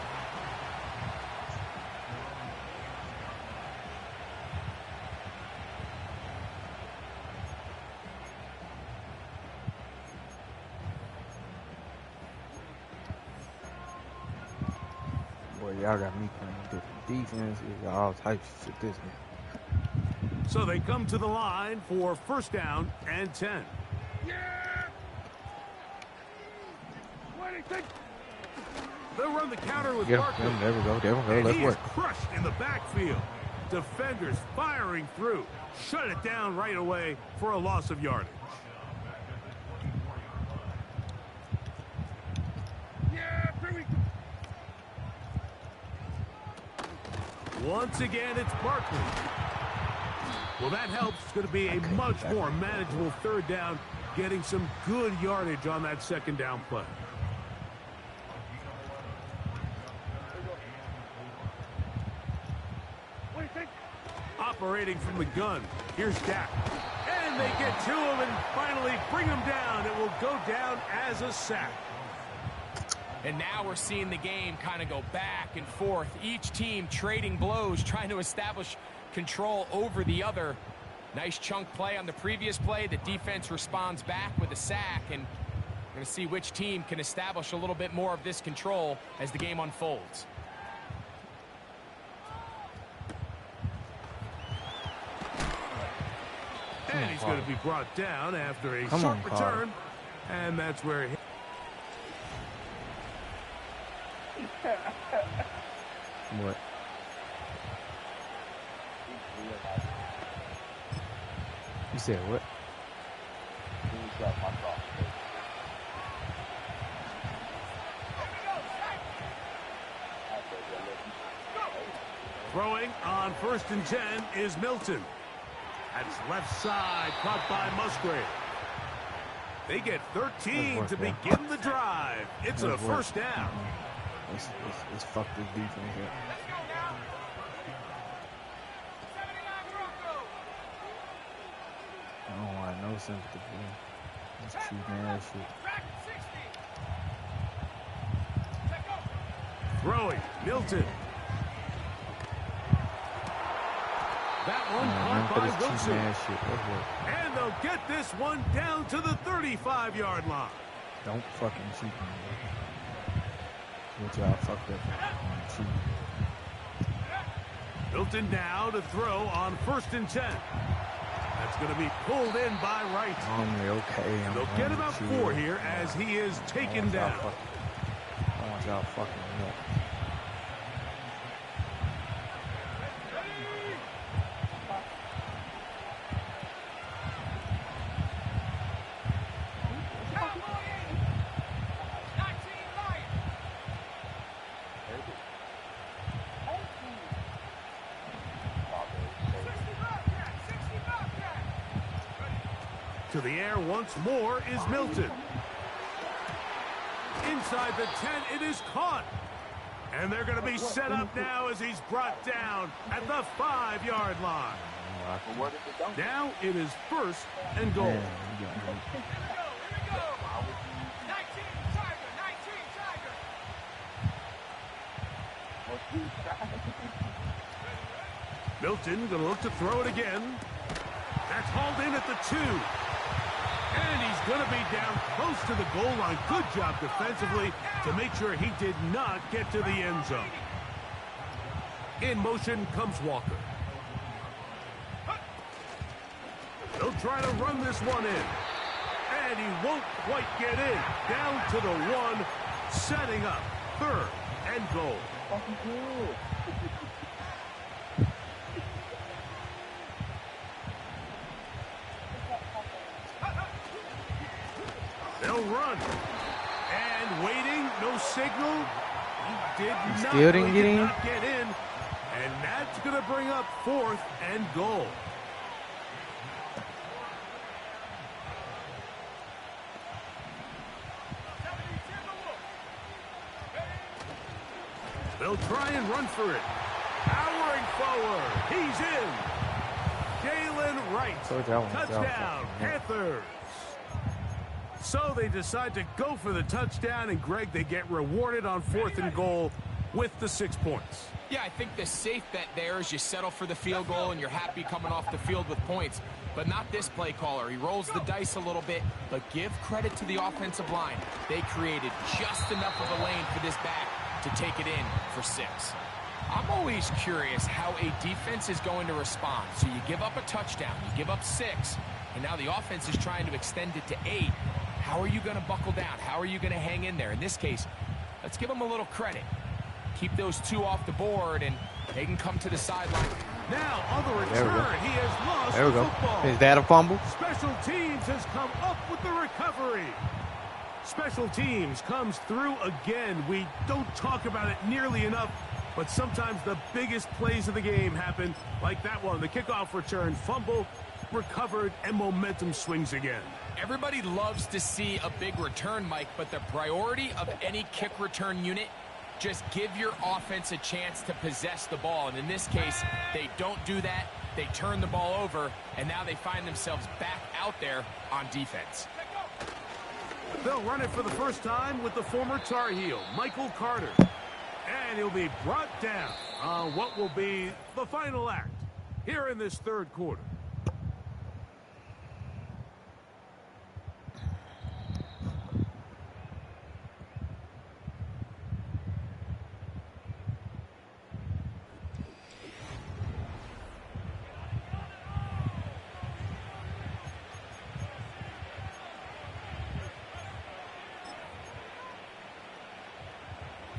Boy, y'all got me playing different defenses, all types of shit this game. So they come to the line for first down and 10. They'll run the counter with Barkley. There we go. And Let's he work. is crushed in the backfield. Defenders firing through. Shut it down right away for a loss of yardage. Once again, it's Barkley. Well, that helps. It's going to be a much more manageable third down, getting some good yardage on that second down play. Operating from the gun. Here's Dak. And they get to him and finally bring him down. It will go down as a sack. And now we're seeing the game kind of go back and forth. Each team trading blows, trying to establish control over the other. Nice chunk play on the previous play. The defense responds back with a sack. And we're going to see which team can establish a little bit more of this control as the game unfolds. And he's going to be brought down after a short return. And that's where he... What? You said what? Throwing on first and 10 is Milton. That's left side, caught by Musgrave. They get 13 to begin the drive. It's a first down. Let's fuck this defense up. I don't want no sympathy for him. That's cheap ass shit. Throwing, Milton. That one caught by Wilson. And they'll get this one down to the 35-yard line. Don't fucking cheat me, bro. What y'all fucked up. Milton now to throw on first and 10. That's going to be pulled in by Wright. Okay. They'll get about 4 here as he is taken down. I want y'all fucking me up. To the air once more is Milton. Inside the 10, it is caught. And they're going to be set up now as he's brought down at the 5-yard line. Now it is first and goal. Milton going to look to throw it again. That's hauled in at the 2. And he's going to be down close to the goal line. Good job defensively to make sure he did not get to the end zone. In motion comes Walker. They'll try to run this one in. And he won't quite get in. Down to the 1, setting up third and goal. They'll run. And waiting, no signal. He still didn't get in. And that's going to bring up 4th and goal. They'll try and run for it. Powering forward. He's in. Jalen Fallen right. Touchdown, Panthers. So they decide to go for the touchdown, and Greg, they get rewarded on 4th and goal with the 6 points. Yeah, I think the safe bet there is you settle for the field goal and you're happy coming off the field with points. But not this play caller. He rolls the dice a little bit, but give credit to the offensive line. They created just enough of a lane for this back to take it in for 6. I'm always curious how a defense is going to respond. So you give up a touchdown, you give up 6, and now the offense is trying to extend it to 8. How are you going to buckle down? How are you going to hang in there? In this case, let's give them a little credit. Keep those 2 off the board, and they can come to the sideline. Now, on the return, he has lost the football. Is that a fumble? Special teams has come up with the recovery. Special teams comes through again. We don't talk about it nearly enough, but sometimes the biggest plays of the game happen like that one. The kickoff return, fumble, recovered, and momentum swings again. Everybody loves to see a big return, Mike, but the priority of any kick return unit, just give your offense a chance to possess the ball. And in this case, they don't do that. They turn the ball over, and now they find themselves back out there on defense. They'll run it for the first time with the former Tar Heel, Michael Carter. And he'll be brought down on what will be the final act here in this 3rd quarter.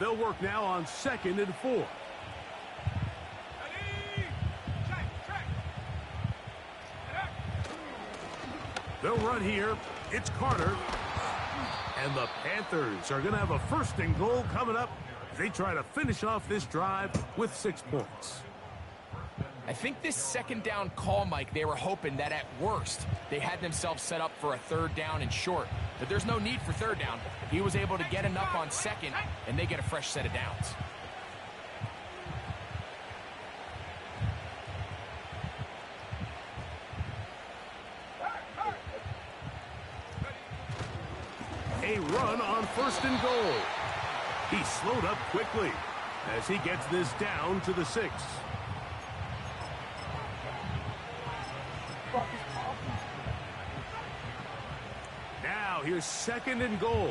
They'll work now on 2nd and 4. They'll run here. It's Carter. And the Panthers are going to have a 1st and goal coming up. They try to finish off this drive with 6 points. I think this 2nd down call, Mike, they were hoping that at worst they had themselves set up for a 3rd down and short. But there's no need for 3rd down. He was able to get enough on 2nd, and they get a fresh set of downs. A run on 1st and goal. He slowed up quickly as he gets this down to the 6. Now here's 2nd and goal.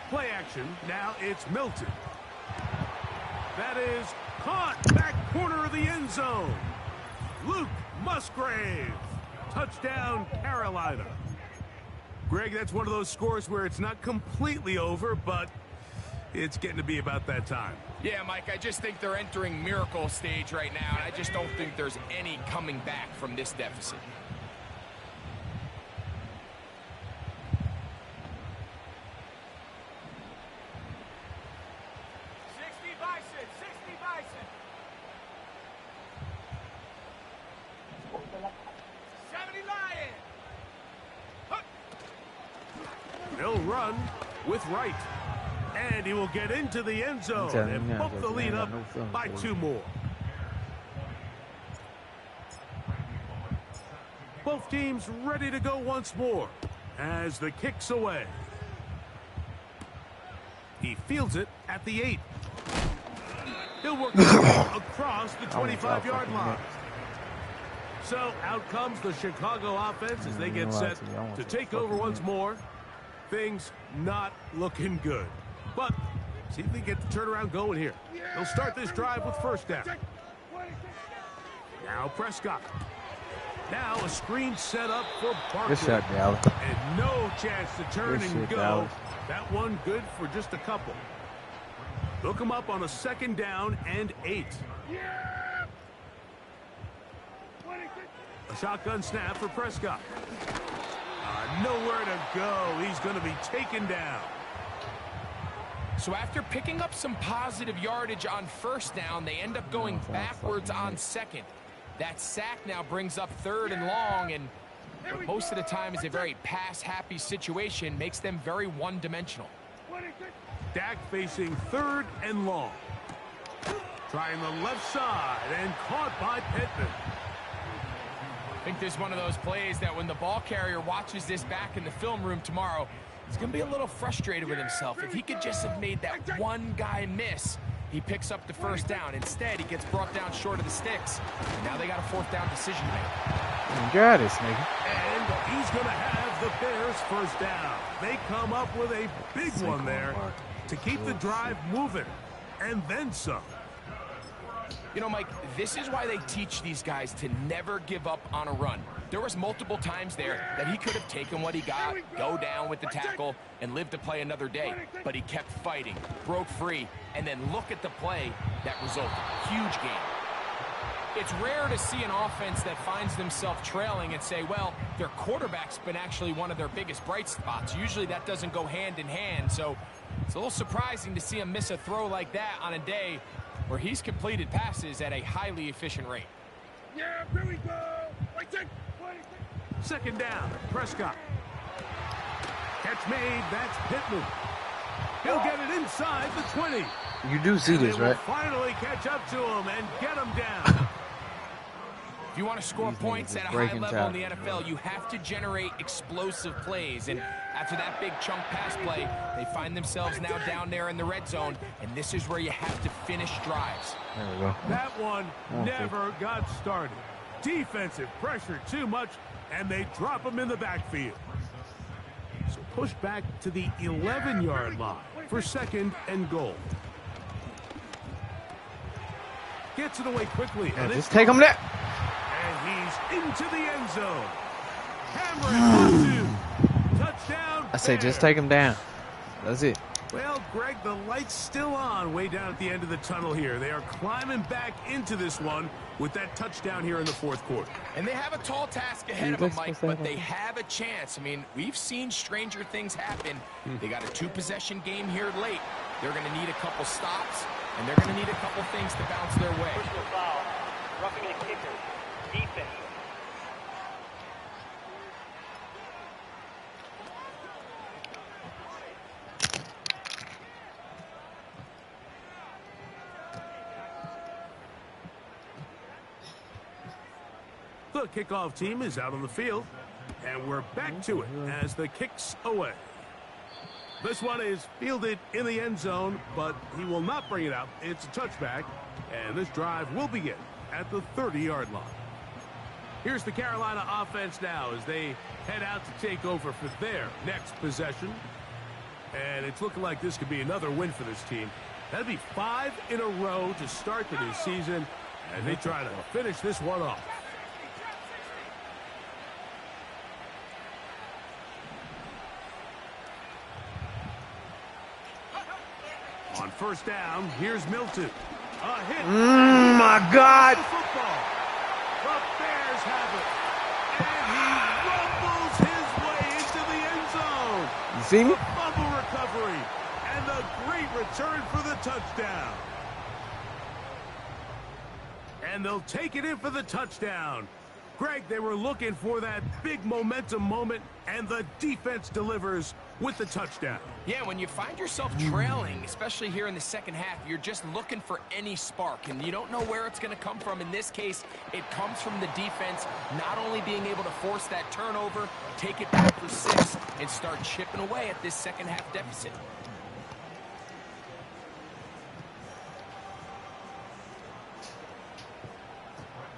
Play action. Now it's Milton. That is caught back corner of the end zone. Luke Musgrave. Touchdown, Carolina. Greg, that's one of those scores where it's not completely over, but it's getting to be about that time. Yeah, Mike, I just think they're entering miracle stage right now, and I just don't think there's any coming back from this deficit. They'll run with Wright. And he will get into the end zone and bump the lead up by 2 more. Both teams ready to go once more as the kick's away. He fields it at the 8. He'll work the ball across the 25-yard line. So out comes the Chicago offense as they get set to take over once more. Things not looking good. But see if they get the turnaround going here. They'll start this drive with 1st down. Now Prescott. Now a screen set up for Barkley. Good shot, Dallas. And no chance to turn and go. Dallas. That one good for just a couple. They'll come up on a 2nd down and 8. A shotgun snap for Prescott. Nowhere to go. He's going to be taken down. So after picking up some positive yardage on 1st down, they end up going backwards on 2nd. That sack now brings up 3rd and long, and what most of the time is a very pass-happy situation, makes them very one-dimensional. Dak facing 3rd and long. Trying the left side and caught by Pittman. I think this is one of those plays that when the ball carrier watches this back in the film room tomorrow, he's going to be a little frustrated with himself. If he could just have made that one guy miss, he picks up the 1st down. Instead, he gets brought down short of the sticks. And now they got a 4th down decision to make. You got this, nigga. And he's going to have the Bears 1st down. They come up with a big one there to keep the drive moving. And then some. You know, Mike, this is why they teach these guys to never give up on a run. There was multiple times there that he could have taken what he got, go down with the tackle, and live to play another day. But he kept fighting, broke free, and then look at the play that resulted. Huge game. It's rare to see an offense that finds themselves trailing and say, well, their quarterback's been actually one of their biggest bright spots. Usually that doesn't go hand in hand, so it's a little surprising to see him miss a throw like that on a day where he's completed passes at a highly efficient rate. Yeah, here we go. 2nd down, Prescott. Catch made, that's Pittman. He'll get it inside the 20. You do see this, They will right? finally catch up to him and get him down. If you want to score points at a high level in the NFL, you have to generate explosive plays. And after that big chunk pass play, they find themselves now down there in the red zone. And this is where you have to finish drives. There we go. That one never got started. Defensive pressure too much, and they drop him in the backfield. So push back to the 11-yard line for 2nd and goal. Gets it away quickly. Yeah, And just take him there. And he's into the end zone. Cameron, 1-2. Touchdown. I say just Bears. take him down. That's it. Well, Greg, the light's still on way down at the end of the tunnel here. They are climbing back into this one with that touchdown here in the 4th quarter. And they have a tall task ahead of them, Mike, but they have a chance. I mean, we've seen stranger things happen. They got a 2-possession game here late. They're going to need a couple stops, and they're going to need a couple things to bounce their way. Personal foul. Roughing the kicker. Defense. The kickoff team is out on the field, and we're back to it as the kick's away. This one is fielded in the end zone, but he will not bring it out. It's a touchback, and this drive will begin at the 30-yard line. Here's the Carolina offense now as they head out to take over for their next possession. And it's looking like this could be another win for this team. That'd be 5 in a row to start the new season, and they try to finish this one off. On 1st down, here's Milton. A hit. My God. The football. The Bears have it. And he rumbles his way into the end zone. You see me? The fumble recovery. And the great return for the touchdown. And they'll take it in for the touchdown. Greg, they were looking for that big momentum moment, and the defense delivers with the touchdown. Yeah, when you find yourself trailing, especially here in the second half, you're just looking for any spark, and you don't know where it's going to come from. In this case, it comes from the defense not only being able to force that turnover, take it back for 6, and start chipping away at this second half deficit.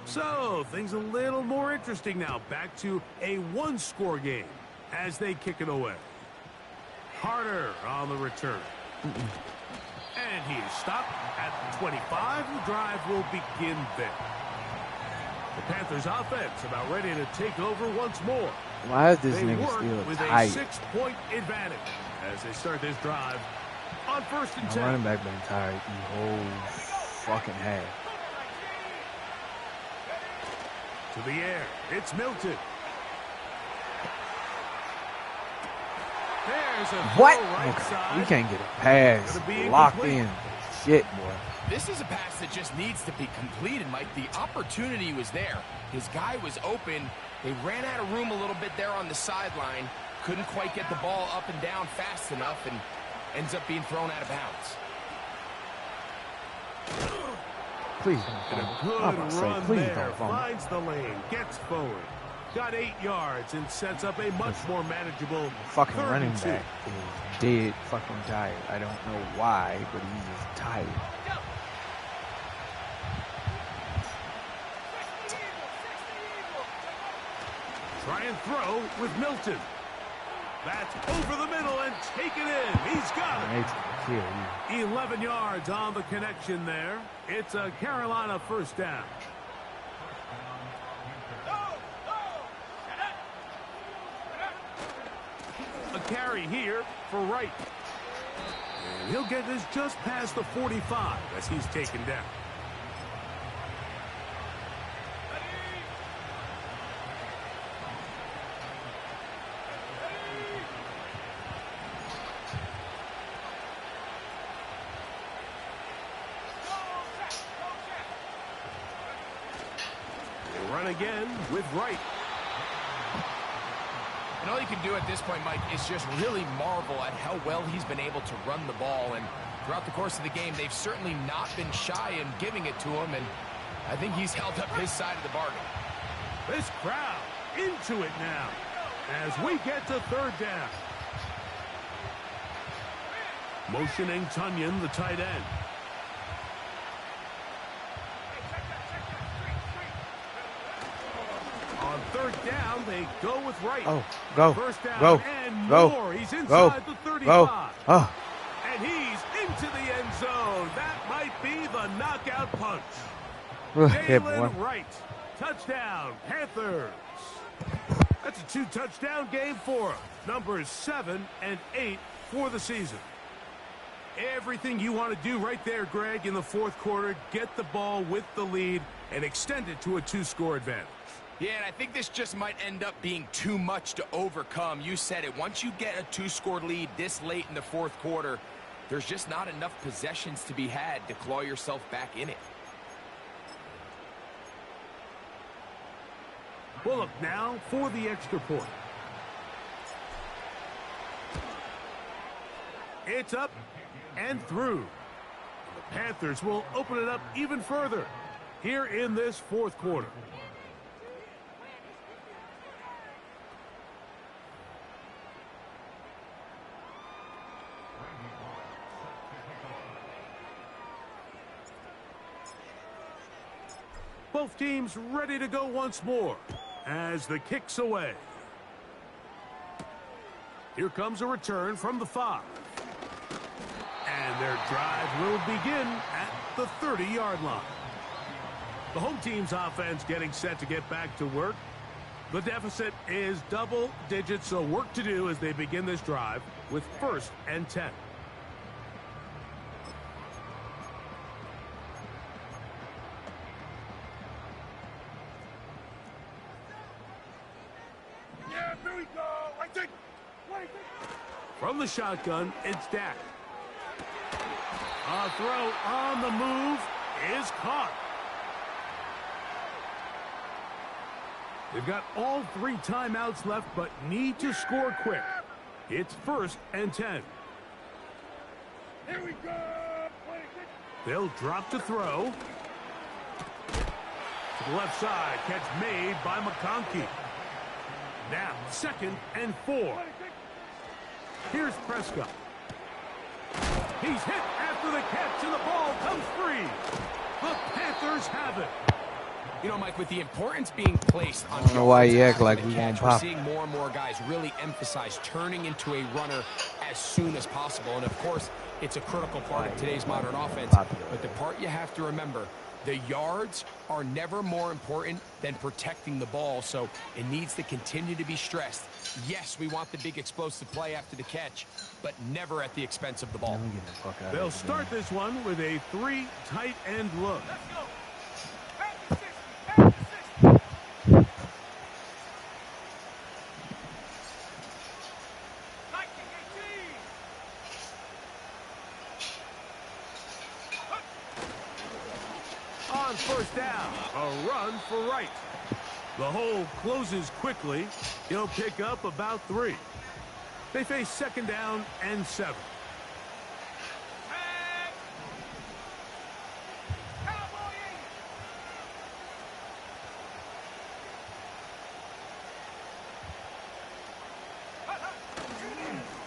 So, things a little more interesting now. Back to a 1-score game as they kick it away. Harder on the return. And he is stopped at the 25. The drive will begin there. The Panthers offense about ready to take over once more. Why is this They nigga work still with tight? a 6-point advantage as they start this drive on 1st and My 10. running back been tired the whole fucking half. To the air, it's Milton. There's a What? throw right Okay. side. We can't get a pass Gonna be locked incomplete. in. shit, boy. This is a pass that just needs to be completed, Mike. The opportunity was there. His guy was open. They ran out of room a little bit there on the sideline. Couldn't quite get the ball up and down fast enough and ends up being thrown out of bounds. And Please a don't good fumble. run Please there. don't fumble. Finds the lane. Gets forward. Got 8 yards and sets up a much more manageable Fucking 3rd running and 2. back is dead fucking tired. I don't know why, but he's just tired. Try and throw with Milton. That's over the middle and taken in. He's got it. It's kill you. 11 yards on the connection there. It's a Carolina first down. A carry here for Wright. And he'll get this just past the 45 as he's taken down. They run again with Wright. And all you can do at this point, Mike, is just really marvel at how well he's been able to run the ball. And throughout the course of the game, they've certainly not been shy in giving it to him. And I think he's held up his side of the bargain. This crowd into it now as we get to 3rd down. Motioning Tunyon, the tight end. On 3rd down, they go with Wright. Oh, go. First down Go. and Go. more. He's Go. inside the 35. Go. Oh. And he's into the end zone. That might be the knockout punch. Hey, boy. Jalen Wright. Touchdown, Panthers. That's a 2-touchdown game for him. Numbers 7 and 8 for the season. Everything you want to do right there, Greg, in the 4th quarter, get the ball with the lead and extend it to a 2-score advantage. Yeah, and I think this just might end up being too much to overcome. You said it. Once you get a 2-score lead this late in the 4th quarter, there's just not enough possessions to be had to claw yourself back in it. Bullock now for the extra point. It's up and through. The Panthers will open it up even further here in this 4th quarter. Both teams ready to go once more as the kick's away. Here comes a return from the 5. And their drive will begin at the 30-yard line. The home team's offense getting set to get back to work. The deficit is double digits, so work to do as they begin this drive with 1st and 10. From the shotgun, it's Dak. A throw on the move is caught. They've got all 3 timeouts left, but need to score quick. It's 1st and 10. Here we go. They'll drop to throw. To the left side, catch made by McConkey. Now, 2nd and 4. Here's Prescott. He's hit after the catch, and the ball comes free. The Panthers have it. You know, Mike, with the importance being placed on I don't know why you yards act like after we the gonna catch, we're pop. seeing more and more guys really emphasize turning into a runner as soon as possible. And, of course, it's a critical part of today's modern offense. But the part you have to remember, the yards are never more important than protecting the ball, so it needs to continue to be stressed. Yes, we want the big explosive play after the catch, but never at the expense of the ball. They'll start this one with a 3 tight end look. On first down, a run for right. The hole closes quickly. He'll pick up about 3. They face second down and 7.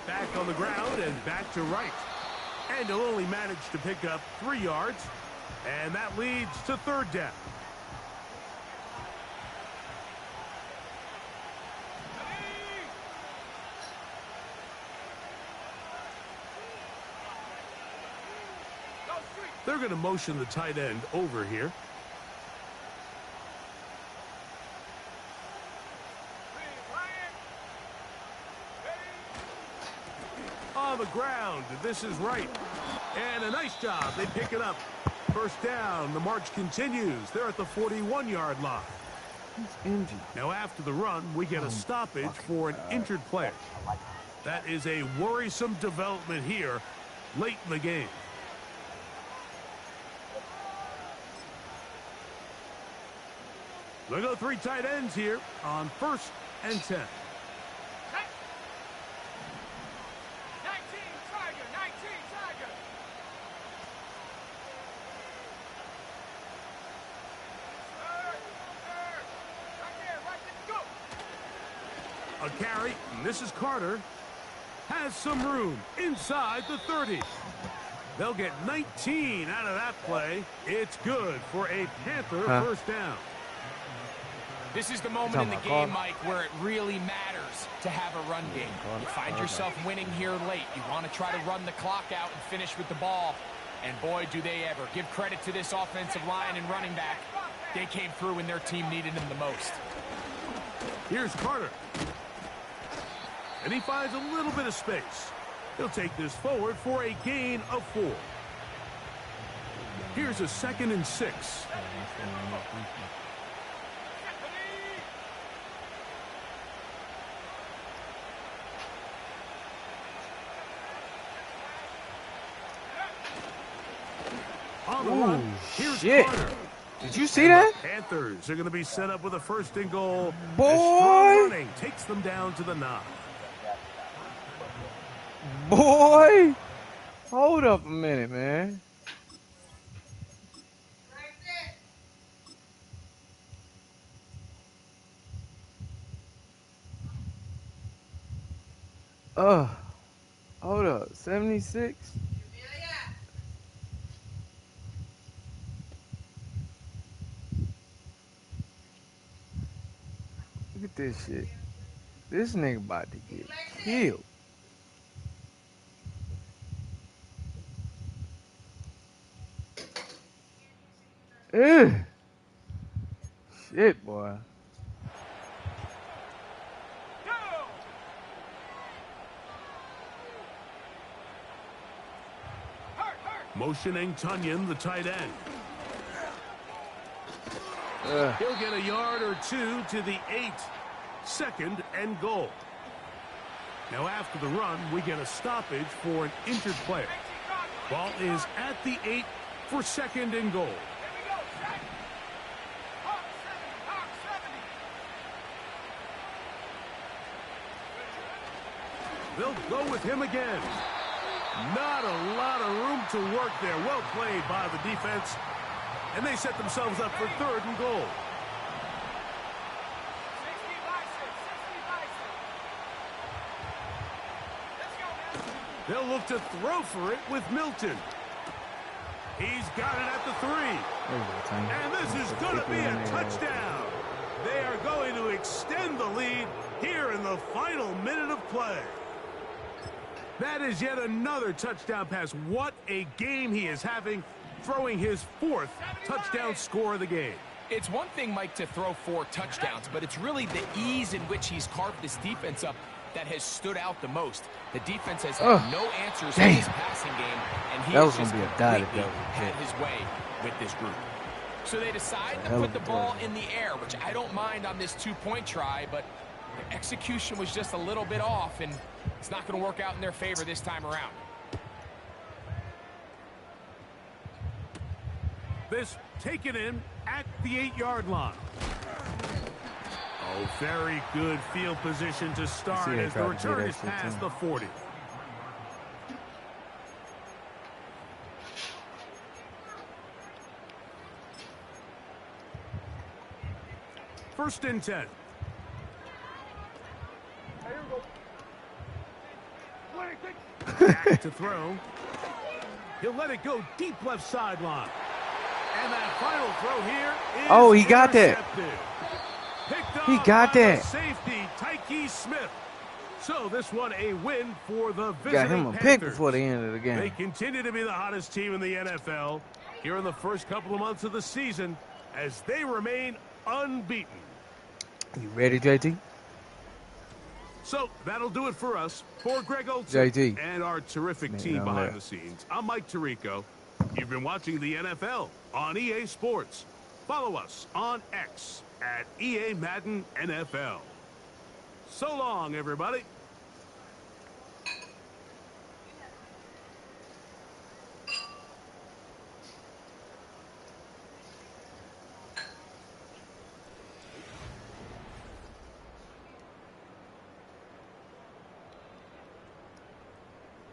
Back on the ground and back to right. And he'll only manage to pick up 3 yards. And that leads to third down. They're going to motion the tight end over here. On the ground, this is right. And a nice job. They pick it up. First down. The march continues. They're at the 41-yard line. He's injured. Now after the run, we get a stoppage for an injured player. That is a worrisome development here late in the game. They go 3 tight ends here on first and 10. 19, Tiger, 19, Tiger. A carry, and this is Carter. Has some room inside the 30. They'll get 19 out of that play. It's good for a Panther first down. This is the moment in the game, Mike, where it really matters to have a run game. You find yourself winning here late. You want to try to run the clock out and finish with the ball. And boy, do they ever. Give credit to this offensive line and running back. They came through when their team needed them the most. Here's Carter. And he finds a little bit of space. He'll take this forward for a gain of 4. Here's a 2nd and 6. On the run, here's Carter. Did you see that? Panthers are going to be set up with a 1st and goal. Boy! Strong running takes them down to the 9. Boy! Hold up a minute, man. Hold up. 76? Look at this shit. This nigga about to get killed. Ugh. Shit, boy. Motioning Tunyon, the tight end. He'll get a yard or 2 to the 8. 2nd and goal. Now after the run, we get a stoppage for an injured player. Ball is at the 8 for 2nd and goal. They'll go with him again. Not a lot of room to work there. Well played by the defense. And they set themselves up for 3rd and goal. They'll look to throw for it with Milton. He's got it at the 3. And this is going to be a touchdown. They are going to extend the lead here in the final minute of play. That is yet another touchdown pass. What a game he is having, throwing his 4th touchdown score of the game. It's one thing, Mike, to throw 4 touchdowns, but it's really the ease in which he's carved this defense up that has stood out the most. The defense has had no answers in his passing game, and he has just completely had his way with this group. So they decide to put the ball in the air, which I don't mind on this 2-point try, but the execution was just a little bit off, and it's not going to work out in their favor this time around. This taken in at the 8-yard line. Oh, very good field position to start as the return is past the 40. First and 10. Back to throw. He'll let it go deep left sideline. And that final throw here is Oh, he got that. He got that. Safety, Tyke Smith. So this one a win for the visiting Got him a Panthers. pick before the end of the game. They continue to be the hottest team in the NFL here in the first couple of months of the season as they remain unbeaten. You ready, JT? So that'll do it for us. For Greg Olson JT. and our terrific team behind the scenes, I'm Mike Tirico. You've been watching the NFL on EA Sports. Follow us on X at EA Madden NFL. So long, everybody.